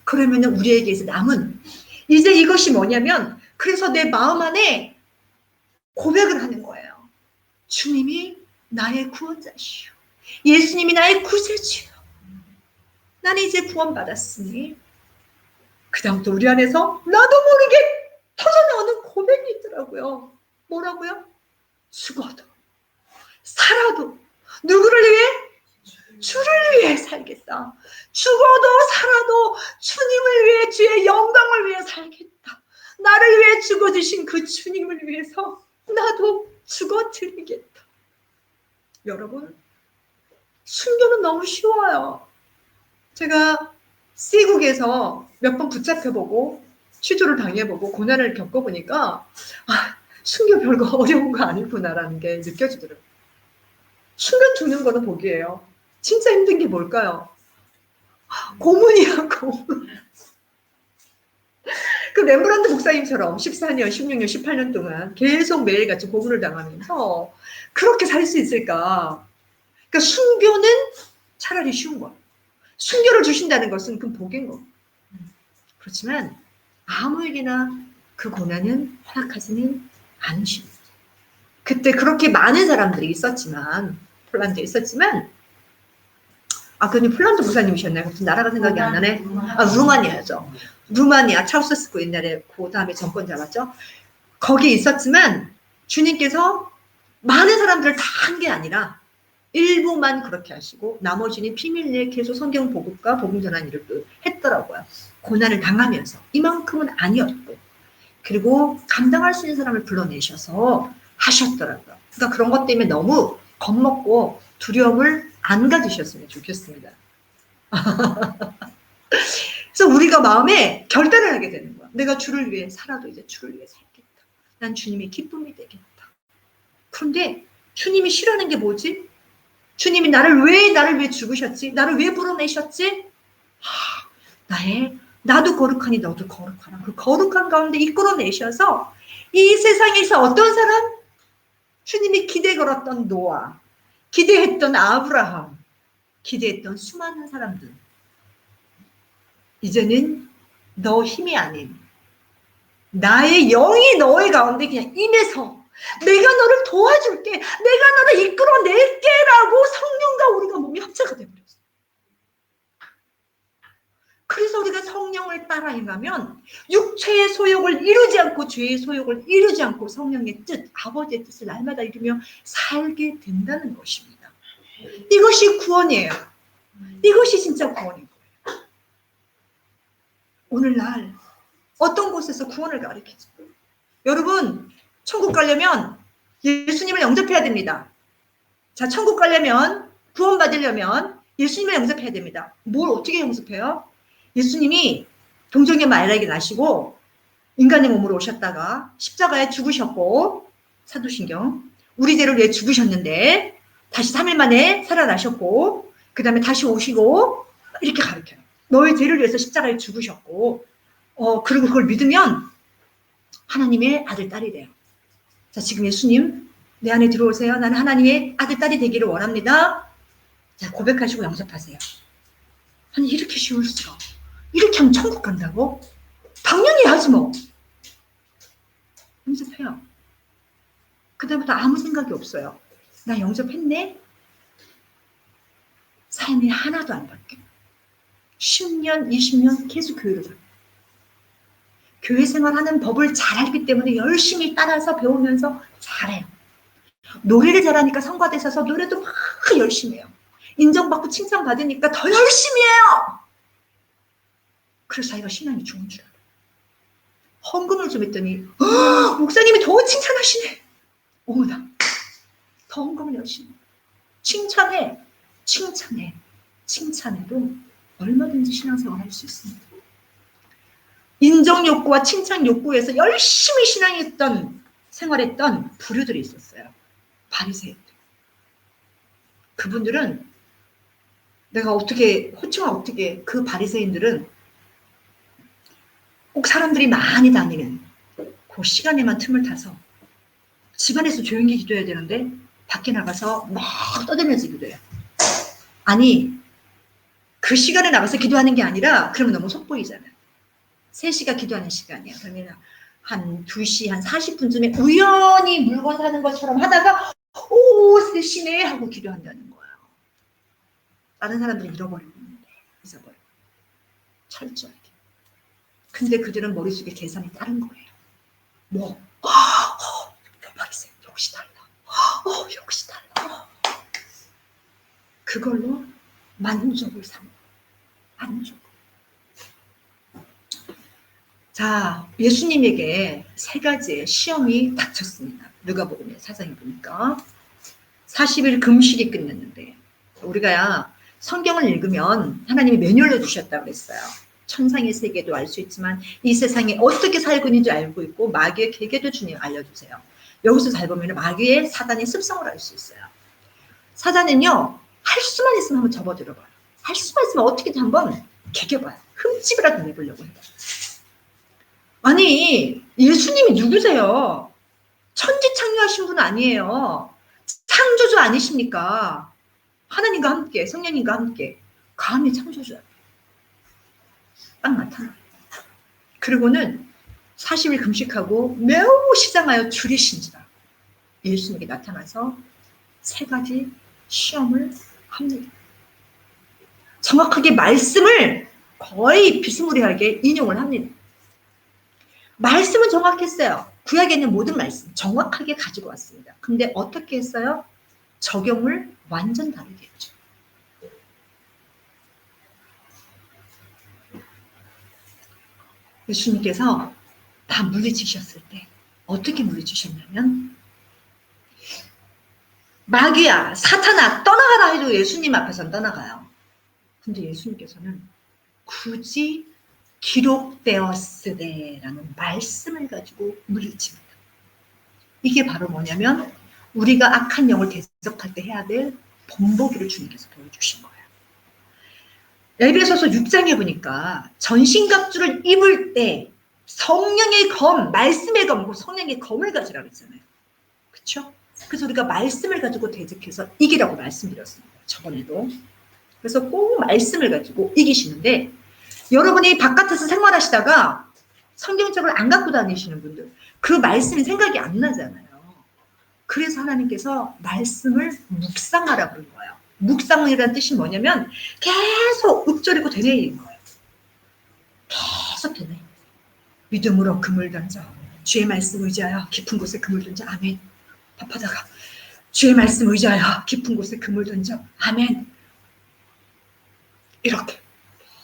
그러면 우리에게서 남은 이제 이것이 뭐냐면, 그래서 내 마음 안에 고백을 하는 거예요. 주님이 나의 구원자시오. 예수님이 나의 구세주요. 나는 이제 구원받았으니 그 다음부터 우리 안에서 나도 모르게 터져나오는 고백이 있더라고요. 뭐라고요? 죽어도 살아도 누구를 위해? 주를 위해 살겠다. 죽어도 살아도 주님을 위해, 주의 영광을 위해 살겠다. 나를 위해 죽어주신 그 주님을 위해서 나도 죽어드리겠다. 여러분, 순교는 너무 쉬워요. 제가 C국에서 몇 번 붙잡혀보고 취조를 당해보고 고난을 겪어보니까 순교 별거 어려운 거 아니구나라는 게 느껴지더라고요. 순간 죽는 거는 복이에요. 진짜 힘든 게 뭘까요? 고문이야, 고문. 그 렘브란트 목사님처럼 14년, 16년, 18년 동안 계속 매일같이 고문을 당하면서 그렇게 살 수 있을까? 그러니까 순교는 차라리 쉬운 거야. 순교를 주신다는 것은 그 복인 거. 그렇지만 아무에게나 그 고난은 허락하지는 않으십니다. 그때 그렇게 많은 사람들이 있었지만, 폴란드에 있었지만, 그분이 폴란드 목사님이셨나요? 무슨 나라가 생각이 안 나네. 루마니아죠. 루마니아 차우세스쿠 옛날에 그 다음에 정권 잡았죠. 거기에 있었지만 주님께서 많은 사람들을 다 한 게 아니라 일부만 그렇게 하시고 나머지는 비밀리에 계속 성경 보급과 복음 전한 일을 했더라고요. 고난을 당하면서. 이만큼은 아니었고, 그리고 감당할 수 있는 사람을 불러내셔서 하셨더라고요. 그러니까 그런 것 때문에 너무 겁먹고 두려움을 안 가지셨으면 좋겠습니다. 그래서 우리가 마음에 결단을 하게 되는 거야. 내가 주를 위해 살아도 이제 주를 위해 살겠다. 난 주님의 기쁨이 되겠다. 그런데 주님이 싫어하는 게 뭐지? 주님이 나를 위해 죽으셨지? 나를 왜 불어내셨지? 나도 거룩하니 너도 거룩하라. 그 거룩한 가운데 이끌어내셔서 이 세상에서 어떤 사람? 주님이 기대 걸었던 노아, 기대했던 아브라함, 기대했던 수많은 사람들. 이제는 너 힘이 아닌 나의 영이 너의 가운데 그냥 임해서 내가 너를 도와줄게. 내가 너를 이끌어낼게라고 성령과 우리가 몸이 합체가 되어버렸어요. 그래서 우리가 성령을 따라 행하면 육체의 소욕을 이루지 않고 죄의 소욕을 이루지 않고 성령의 뜻, 아버지의 뜻을 날마다 이루며 살게 된다는 것입니다. 이것이 구원이에요. 이것이 진짜 구원인 거예요. 오늘날 어떤 곳에서 구원을 가르치죠? 여러분, 천국 가려면 예수님을 영접해야 됩니다. 자, 천국 가려면, 구원 받으려면 예수님을 영접해야 됩니다. 뭘 어떻게 영접해요? 예수님이 동정녀 마리아에게 나시고 인간의 몸으로 오셨다가 십자가에 죽으셨고, 사도신경, 우리 죄를 위해 죽으셨는데 다시 3일 만에 살아나셨고, 그 다음에 다시 오시고, 이렇게 가르쳐요. 너의 죄를 위해서 십자가에 죽으셨고, 그리고 그걸 믿으면 하나님의 아들, 딸이 돼요. 자, 지금 예수님, 내 안에 들어오세요. 나는 하나님의 아들, 딸이 되기를 원합니다. 자, 고백하시고 영접하세요. 아니, 이렇게 쉬울 수가. 이렇게 하면 천국 간다고? 당연히 하지 뭐. 영접해요. 그다음부터 아무 생각이 없어요. 나 영접했네? 삶이 하나도 안 바뀌어. 10년, 20년 계속 교회를 다녀요. 교회 생활하는 법을 잘 알기 때문에 열심히 따라서 배우면서 잘해요. 노래를 잘하니까 성과대 있어서 노래도 막 열심히 해요. 인정받고 칭찬받으니까 더 열심히 해요. 그래서 자기가 신앙이 좋은 줄 알아요. 헌금을 좀 했더니 목사님이 더 칭찬하시네. 어머나, 더 헌금을 열심히 해. 칭찬해도 얼마든지 신앙생활 할 수 있습니다. 인정 욕구와 칭찬 욕구에서 열심히 생활했던 부류들이 있었어요. 바리새인들. 그분들은 그 바리새인들은 꼭 사람들이 많이 다니는 그 시간에만 틈을 타서 집안에서 조용히 기도해야 되는데 밖에 나가서 막 떠들면서 기도해요. 아니, 그 시간에 나가서 기도하는 게 아니라 그러면 너무 속보이잖아요. 3시가 기도하는 시간이에요. 그러면 한 2시, 한 40분쯤에 우연히 물건 사는 것처럼 하다가 3시네 하고 기도한다는 거예요. 다른 사람들은 잃어버리고 있는데 잊어버리고. 철저하게. 근데 그들은 머릿속에 계산이 다른 거예요. 바리새인 역시 달라. 역시 달라. 그걸로 만족을 삼는 거예요. 만족. 자, 예수님에게 3가지의 시험이 닥쳤습니다. 누가복음 4장에 보니까 40일 금식이 끝났는데, 우리가 성경을 읽으면 하나님이 매뉴얼로 주셨다고 그랬어요. 천상의 세계도 알 수 있지만 이 세상에 어떻게 살고 있는지 알고 있고 마귀의 계계도 주님 알려주세요. 여기서 잘 보면 마귀의 사단의 습성을 알 수 있어요. 사단은요, 할 수만 있으면 한번 접어들어봐요. 할 수만 있으면 어떻게든 한번 개겨봐요. 흠집이라도 내보려고 해요. 아니, 예수님이 누구세요? 천지창조하신 분 아니에요. 창조주 아니십니까? 하나님과 함께, 성령님과 함께 감히 창조주야. 딱 나타나요. 그리고는 40일 금식하고 매우 시장하여 줄이신지라 예수님에게 나타나서 3가지 시험을 합니다. 정확하게 말씀을 거의 비스무리하게 인용을 합니다. 말씀은 정확했어요. 구약에 있는 모든 말씀 정확하게 가지고 왔습니다. 근데 어떻게 했어요? 적용을 완전 다르게 했죠. 예수님께서 다 물리치셨을 때 어떻게 물리치셨냐면, 마귀야, 사탄아, 떠나가라 해도 예수님 앞에서는 떠나가요. 근데 예수님께서는 굳이 기록되었으되라는 말씀을 가지고 물리칩니다. 이게 바로 뭐냐면 우리가 악한 영을 대적할 때 해야 될 본보기를 주님께서 보여주신 거예요. 에베소서 6장에 보니까 전신갑주를 입을 때 성령의 검, 말씀의 검, 성령의 검을 가지라고 했잖아요. 그렇죠? 그래서 우리가 말씀을 가지고 대적해서 이기라고 말씀드렸습니다. 저번에도. 그래서 꼭 말씀을 가지고 이기시는데, 여러분이 바깥에서 생활하시다가 성경책을 안 갖고 다니시는 분들, 그 말씀이 생각이 안 나잖아요. 그래서 하나님께서 말씀을 묵상하라 그런 거예요. 묵상이라는 뜻이 뭐냐면 계속 읊조리고 되뇌이는 거예요. 계속 되뇌이는 거예요. 믿음으로 그물 던져 주의 말씀 의지하여 깊은 곳에 그물 던져. 아멘. 밥하다가 주의 말씀 의지하여 깊은 곳에 그물 던져. 아멘. 이렇게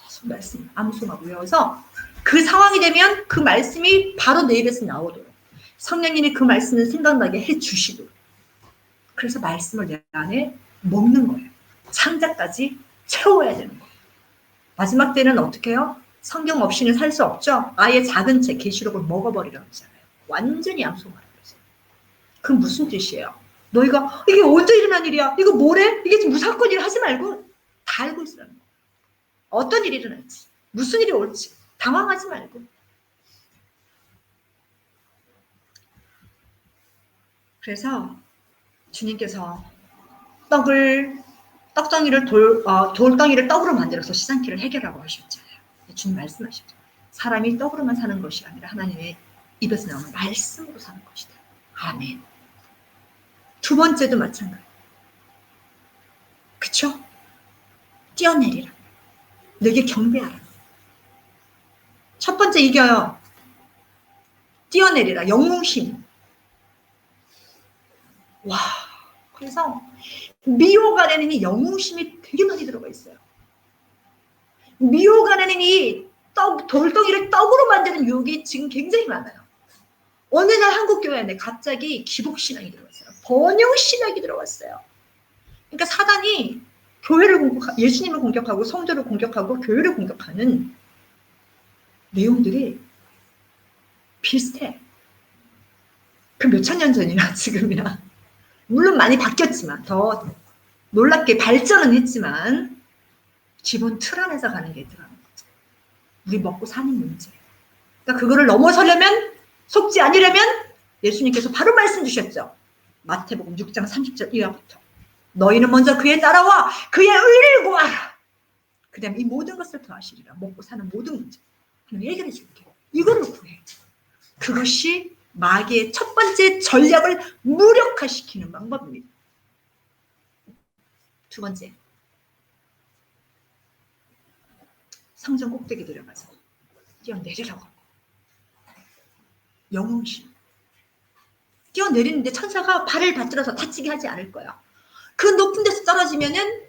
계속 말씀 암송하고 외워서 그 상황이 되면 그 말씀이 바로 내 입에서 나오도록 성령님이 그 말씀을 생각나게 해주시도록, 그래서 말씀을 내 안에 먹는 거예요. 창자까지 채워야 되는 거예요. 마지막 때는 어떻게 해요? 성경 없이는 살 수 없죠. 아예 작은 책 계시록을 먹어버리라고 하잖아요. 완전히 암송하라고 했어요. 그건 무슨 뜻이에요? 너희가 이게 언제 일어난 일이야? 이거 뭐래? 이게 지금 무사건이라 하지 말고 다 알고 있으라는 거예요. 어떤 일이 일어날지, 무슨 일이 올지 당황하지 말고. 그래서 주님께서 돌덩이를 떡으로 만들어서 시장기를 해결하고 하셨잖아요. 주님 말씀하셨죠. 사람이 떡으로만 사는 것이 아니라 하나님의 입에서 나오는 말씀으로 사는 것이다. 아멘. 두 번째도 마찬가지. 그쵸? 뛰어내리라. 내게 경배하라. 첫 번째 이겨요. 뛰어내리라. 영웅심. 와. 그래서 미혹 안에는 이 영웅심이 되게 많이 들어가 있어요. 미혹 안에는 이 돌덩이를 떡으로 만드는 유혹이 지금 굉장히 많아요. 어느 날 한국교회 안에 갑자기 기복신앙이 들어왔어요. 번영신학이 들어왔어요. 그러니까 사단이 예수님을 공격하고 성도를 공격하고 교회를 공격하는 내용들이 비슷해. 그 몇천 년 전이나 지금이나. 물론 많이 바뀌었지만, 더 놀랍게 발전은 했지만 기본 틀 안에서 가는 게 들어가는 거죠. 우리 먹고 사는 문제. 그러니까 그거를 넘어서려면, 속지 아니려면 예수님께서 바로 말씀 주셨죠. 마태복음 6장 30절 이하부터. 너희는 먼저 그에 따라와 그의 의를 구하라. 그 다음에 이 모든 것을 더하시리라. 먹고 사는 모든 문제. 하나님 해결해 줄게. 이거를 구해. 그것이 마귀의 첫 번째 전략을 무력화시키는 방법입니다. 두 번째, 성전 꼭대기 들어가서 뛰어내리라고 합니다. 영웅심. 뛰어내리는데 천사가 발을 받들어서 다치게 하지 않을 거야. 그 높은 데서 떨어지면은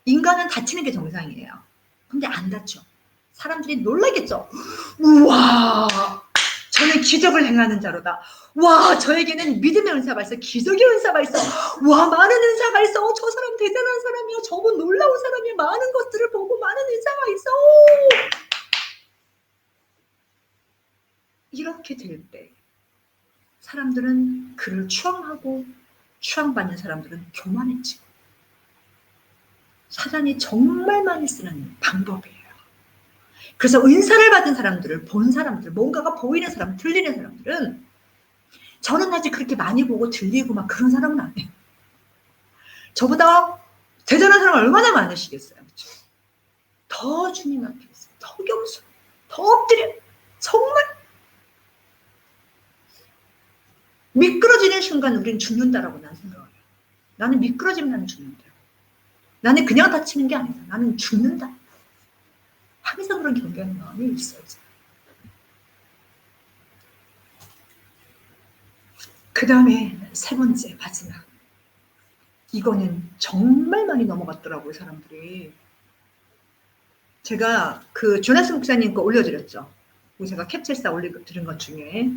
인간은 다치는 게 정상이에요. 근데 안 다쳐. 사람들이 놀라겠죠. 우와, 저는 기적을 행하는 자로다. 와, 저에게는 믿음의 은사가 있어. 기적의 은사가 있어. 와, 많은 은사가 있어. 저 사람 대단한 사람이야. 저분 놀라운 사람이야. 많은 것들을 보고 많은 은사가 있어. 이렇게 될 때 사람들은 그를 추앙하고, 추앙받는 사람들은 교만해지고. 사단이 정말 많이 쓰는 방법이에요. 그래서 은사를 받은 사람들을 본 사람들, 뭔가가 보이는 사람, 들리는 사람들은, 저는 아직 그렇게 많이 보고 들리고 막 그런 사람은 아니에요. 저보다 대단한 사람 얼마나 많으시겠어요. 그렇죠? 더 주님 앞에 있어요. 더 겸손, 더 엎드려. 정말 미끄러지는 순간 우리는 죽는다라고 나는 생각해요. 나는 미끄러지면 나는 죽는다. 나는 그냥 다치는 게 아니다. 나는 죽는다. 항상 그런 경계하는 마음이 있어야죠. 그 다음에 세 번째, 마지막. 이거는 정말 많이 넘어갔더라고요, 사람들이. 제가 그 조나스 목사님 거 올려드렸죠. 제가 캡처해서 올려드린 것 중에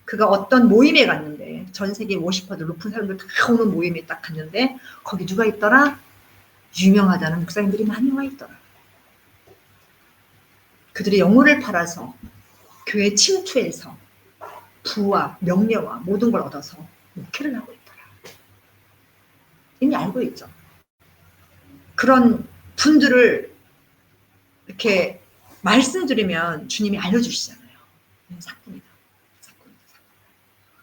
그가 어떤 모임에 갔는데, 전 세계 50% 높은 사람들 다 오는 모임에 딱 갔는데, 거기 누가 있더라? 유명하다는 목사님들이 많이 와 있더라. 그들이 영혼을 팔아서 교회 침투해서 부와 명예와 모든 걸 얻어서 목회를 하고 있더라. 이미 알고 있죠. 그런 분들을 이렇게 말씀드리면 주님이 알려주시잖아요. 사건이다.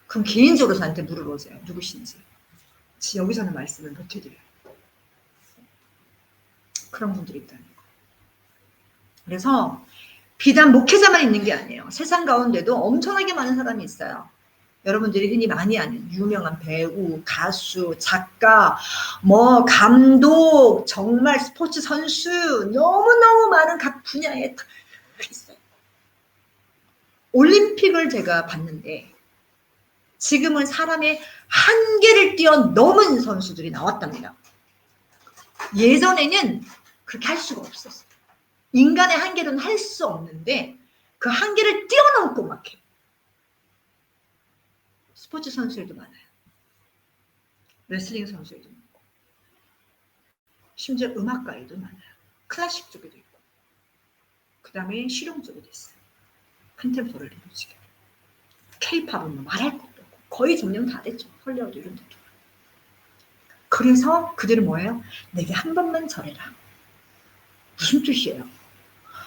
그럼 개인적으로 저한테 물어보세요. 누구신지. 여기서는 말씀을 못 해드려요. 그런 분들이 있다는 거. 그래서 비단 목회자만 있는 게 아니에요. 세상 가운데도 엄청나게 많은 사람이 있어요. 여러분들이 흔히 많이 아는 유명한 배우, 가수, 작가, 뭐 감독, 정말 스포츠 선수, 너무너무 많은 각 분야에 다 있어요. 올림픽을 제가 봤는데 지금은 사람의 한계를 뛰어넘은 선수들이 나왔답니다. 예전에는 그렇게 할 수가 없었어요. 인간의 한계로는 할 수 없는데 그 한계를 뛰어넘고 막 해요. 스포츠 선수들도 많아요. 레슬링 선수들도 많고 심지어 음악가에도 많아요. 클래식 쪽에도 있고 그 다음에 실용 쪽에도 있어요. 컨템포러리 뮤직, K-팝은 뭐 말할 것도 없고 거의 점령 다 됐죠. 헐리우드 이런 데도. 그래서 그들은 뭐예요? 내게 한 번만 절해라. 무슨 뜻이에요?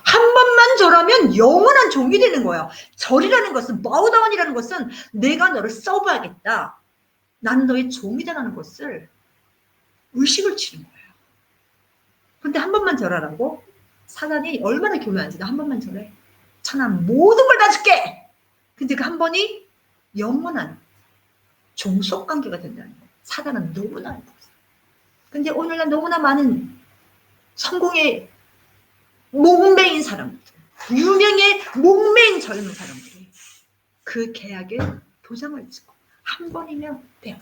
한 번만 절하면 영원한 종이 되는 거예요. 절이라는 것은, 바우다운이라는 것은 내가 너를 서브하겠다. 나는 너의 종이다라는 것을 의식을 치는 거예요. 근데 한 번만 절하라고? 사단이 얼마나 교묘한지. 나 한 번만 절해. 천하 모든 걸 다 줄게. 근데 그 한 번이 영원한 종속 관계가 된다는 거예요. 사단은 너무나 알고 있어요. 근데 오늘날 너무나 많은 성공의 목매인 사람들, 유명의 목매인 젊은 사람들이 그 계약에 도장을 찍고 한 번이면 돼.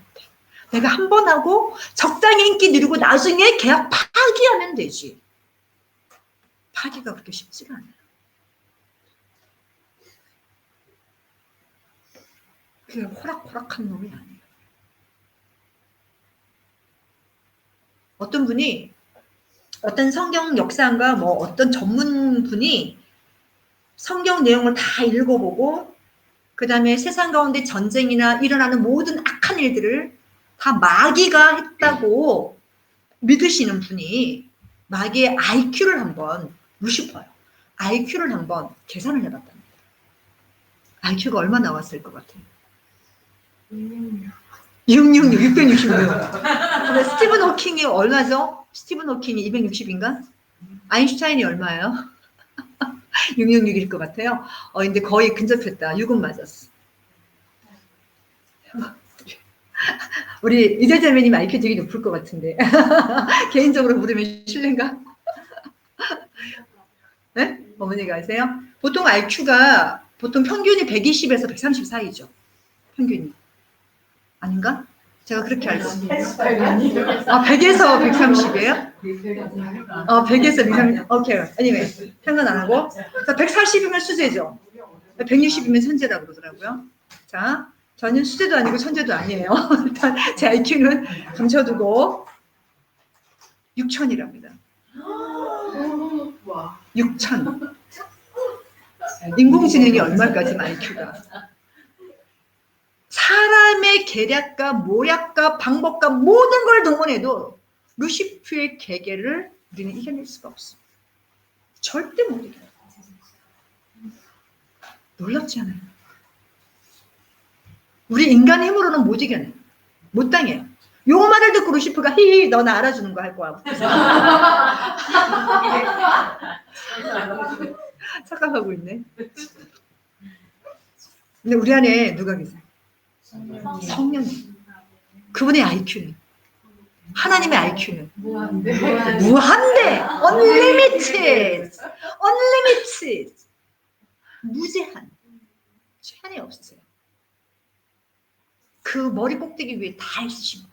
내가 한 번 하고 적당히 인기 누리고 나중에 계약 파기하면 되지. 파기가 그렇게 쉽지가 않아요. 그게 호락호락한 놈이 아니에요. 어떤 분이 어떤 성경 역사가 뭐 어떤 전문 분이 성경 내용을 다 읽어보고 그 다음에 세상 가운데 전쟁이나 일어나는 모든 악한 일들을 다 마귀가 했다고 믿으시는 분이 마귀의 IQ를 한번 루시퍼요. IQ를 한번 계산을 해봤답니다. IQ가 얼마 나왔을 것 같아요? 666. 스티븐 호킹이 얼마죠? 스티븐 호킹이 260인가? 아인슈타인이 얼마예요? 666일 것 같아요. 근데 거의 근접했다. 6은 맞았어. 우리 이재재매님 IQ 되게 높을 것 같은데. 개인적으로 물으면 실례인가? 네? 어머니가 아세요? 보통 IQ가 보통 평균이 120에서 130 사이죠. 평균이. 아닌가? 제가 그렇게 알고 있습니다. 100에서 130이에요? 100에서 130. 오케이. anyway, 상관 안 하고. 자, 140이면 수제죠. 160이면 천재라고 그러더라고요. 자, 저는 수제도 아니고 천재도 아니에요. 일단 제 IQ는 감춰두고 6000이랍니다. 6000. 인공지능이 얼마까지 IQ가. 사람의 계략과 모략과 방법과 모든 걸 동원해도 루시프의 계계를 우리는 이겨낼 수가 없어. 절대 못 이겨요. 놀랍지 않아요? 우리 인간 힘으로는 못 이겨내요. 못 당해요. 요 말을 듣고 루시프가 히히 너 나 알아주는 거 할 거야. 착각하고 있네. 근데 우리 안에 누가 계세요? 성령님. 그분의 IQ는, 하나님의 IQ는 무한대, unlimited, 무제한, 제한이 없으세요. 그 머리 꼭대기 위에 다 있으신 거예요.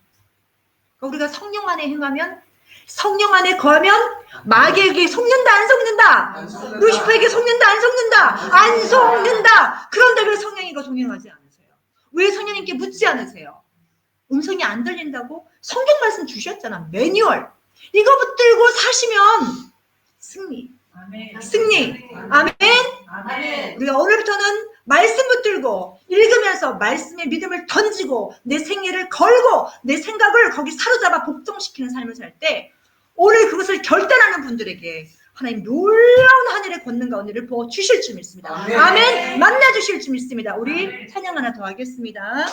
우리가 성령 안에 행하면, 성령 안에 거하면 마귀에게 속는다 안 속는다? 루시퍼에게 속는다 안 속는다? 안 속는다. 그런데 왜 성령이가 동행하지 않으세요? 왜 성령님께 묻지 않으세요? 음성이 안 들린다고? 성경 말씀 주셨잖아. 매뉴얼. 이거 붙들고 사시면 승리. 아멘. 승리. 아멘. 아멘. 우리가 오늘부터는 말씀 붙들고 읽으면서 말씀의 믿음을 던지고 내 생애를 걸고 내 생각을 거기 사로잡아 복종시키는 삶을 살 때 오늘 그것을 결단하는 분들에게 하나님 놀라운 하늘의 권능과 은혜를 부어 주실 줄 믿습니다. 아멘. 아멘. 만나 주실 줄 믿습니다. 우리 찬양 하나 더 하겠습니다.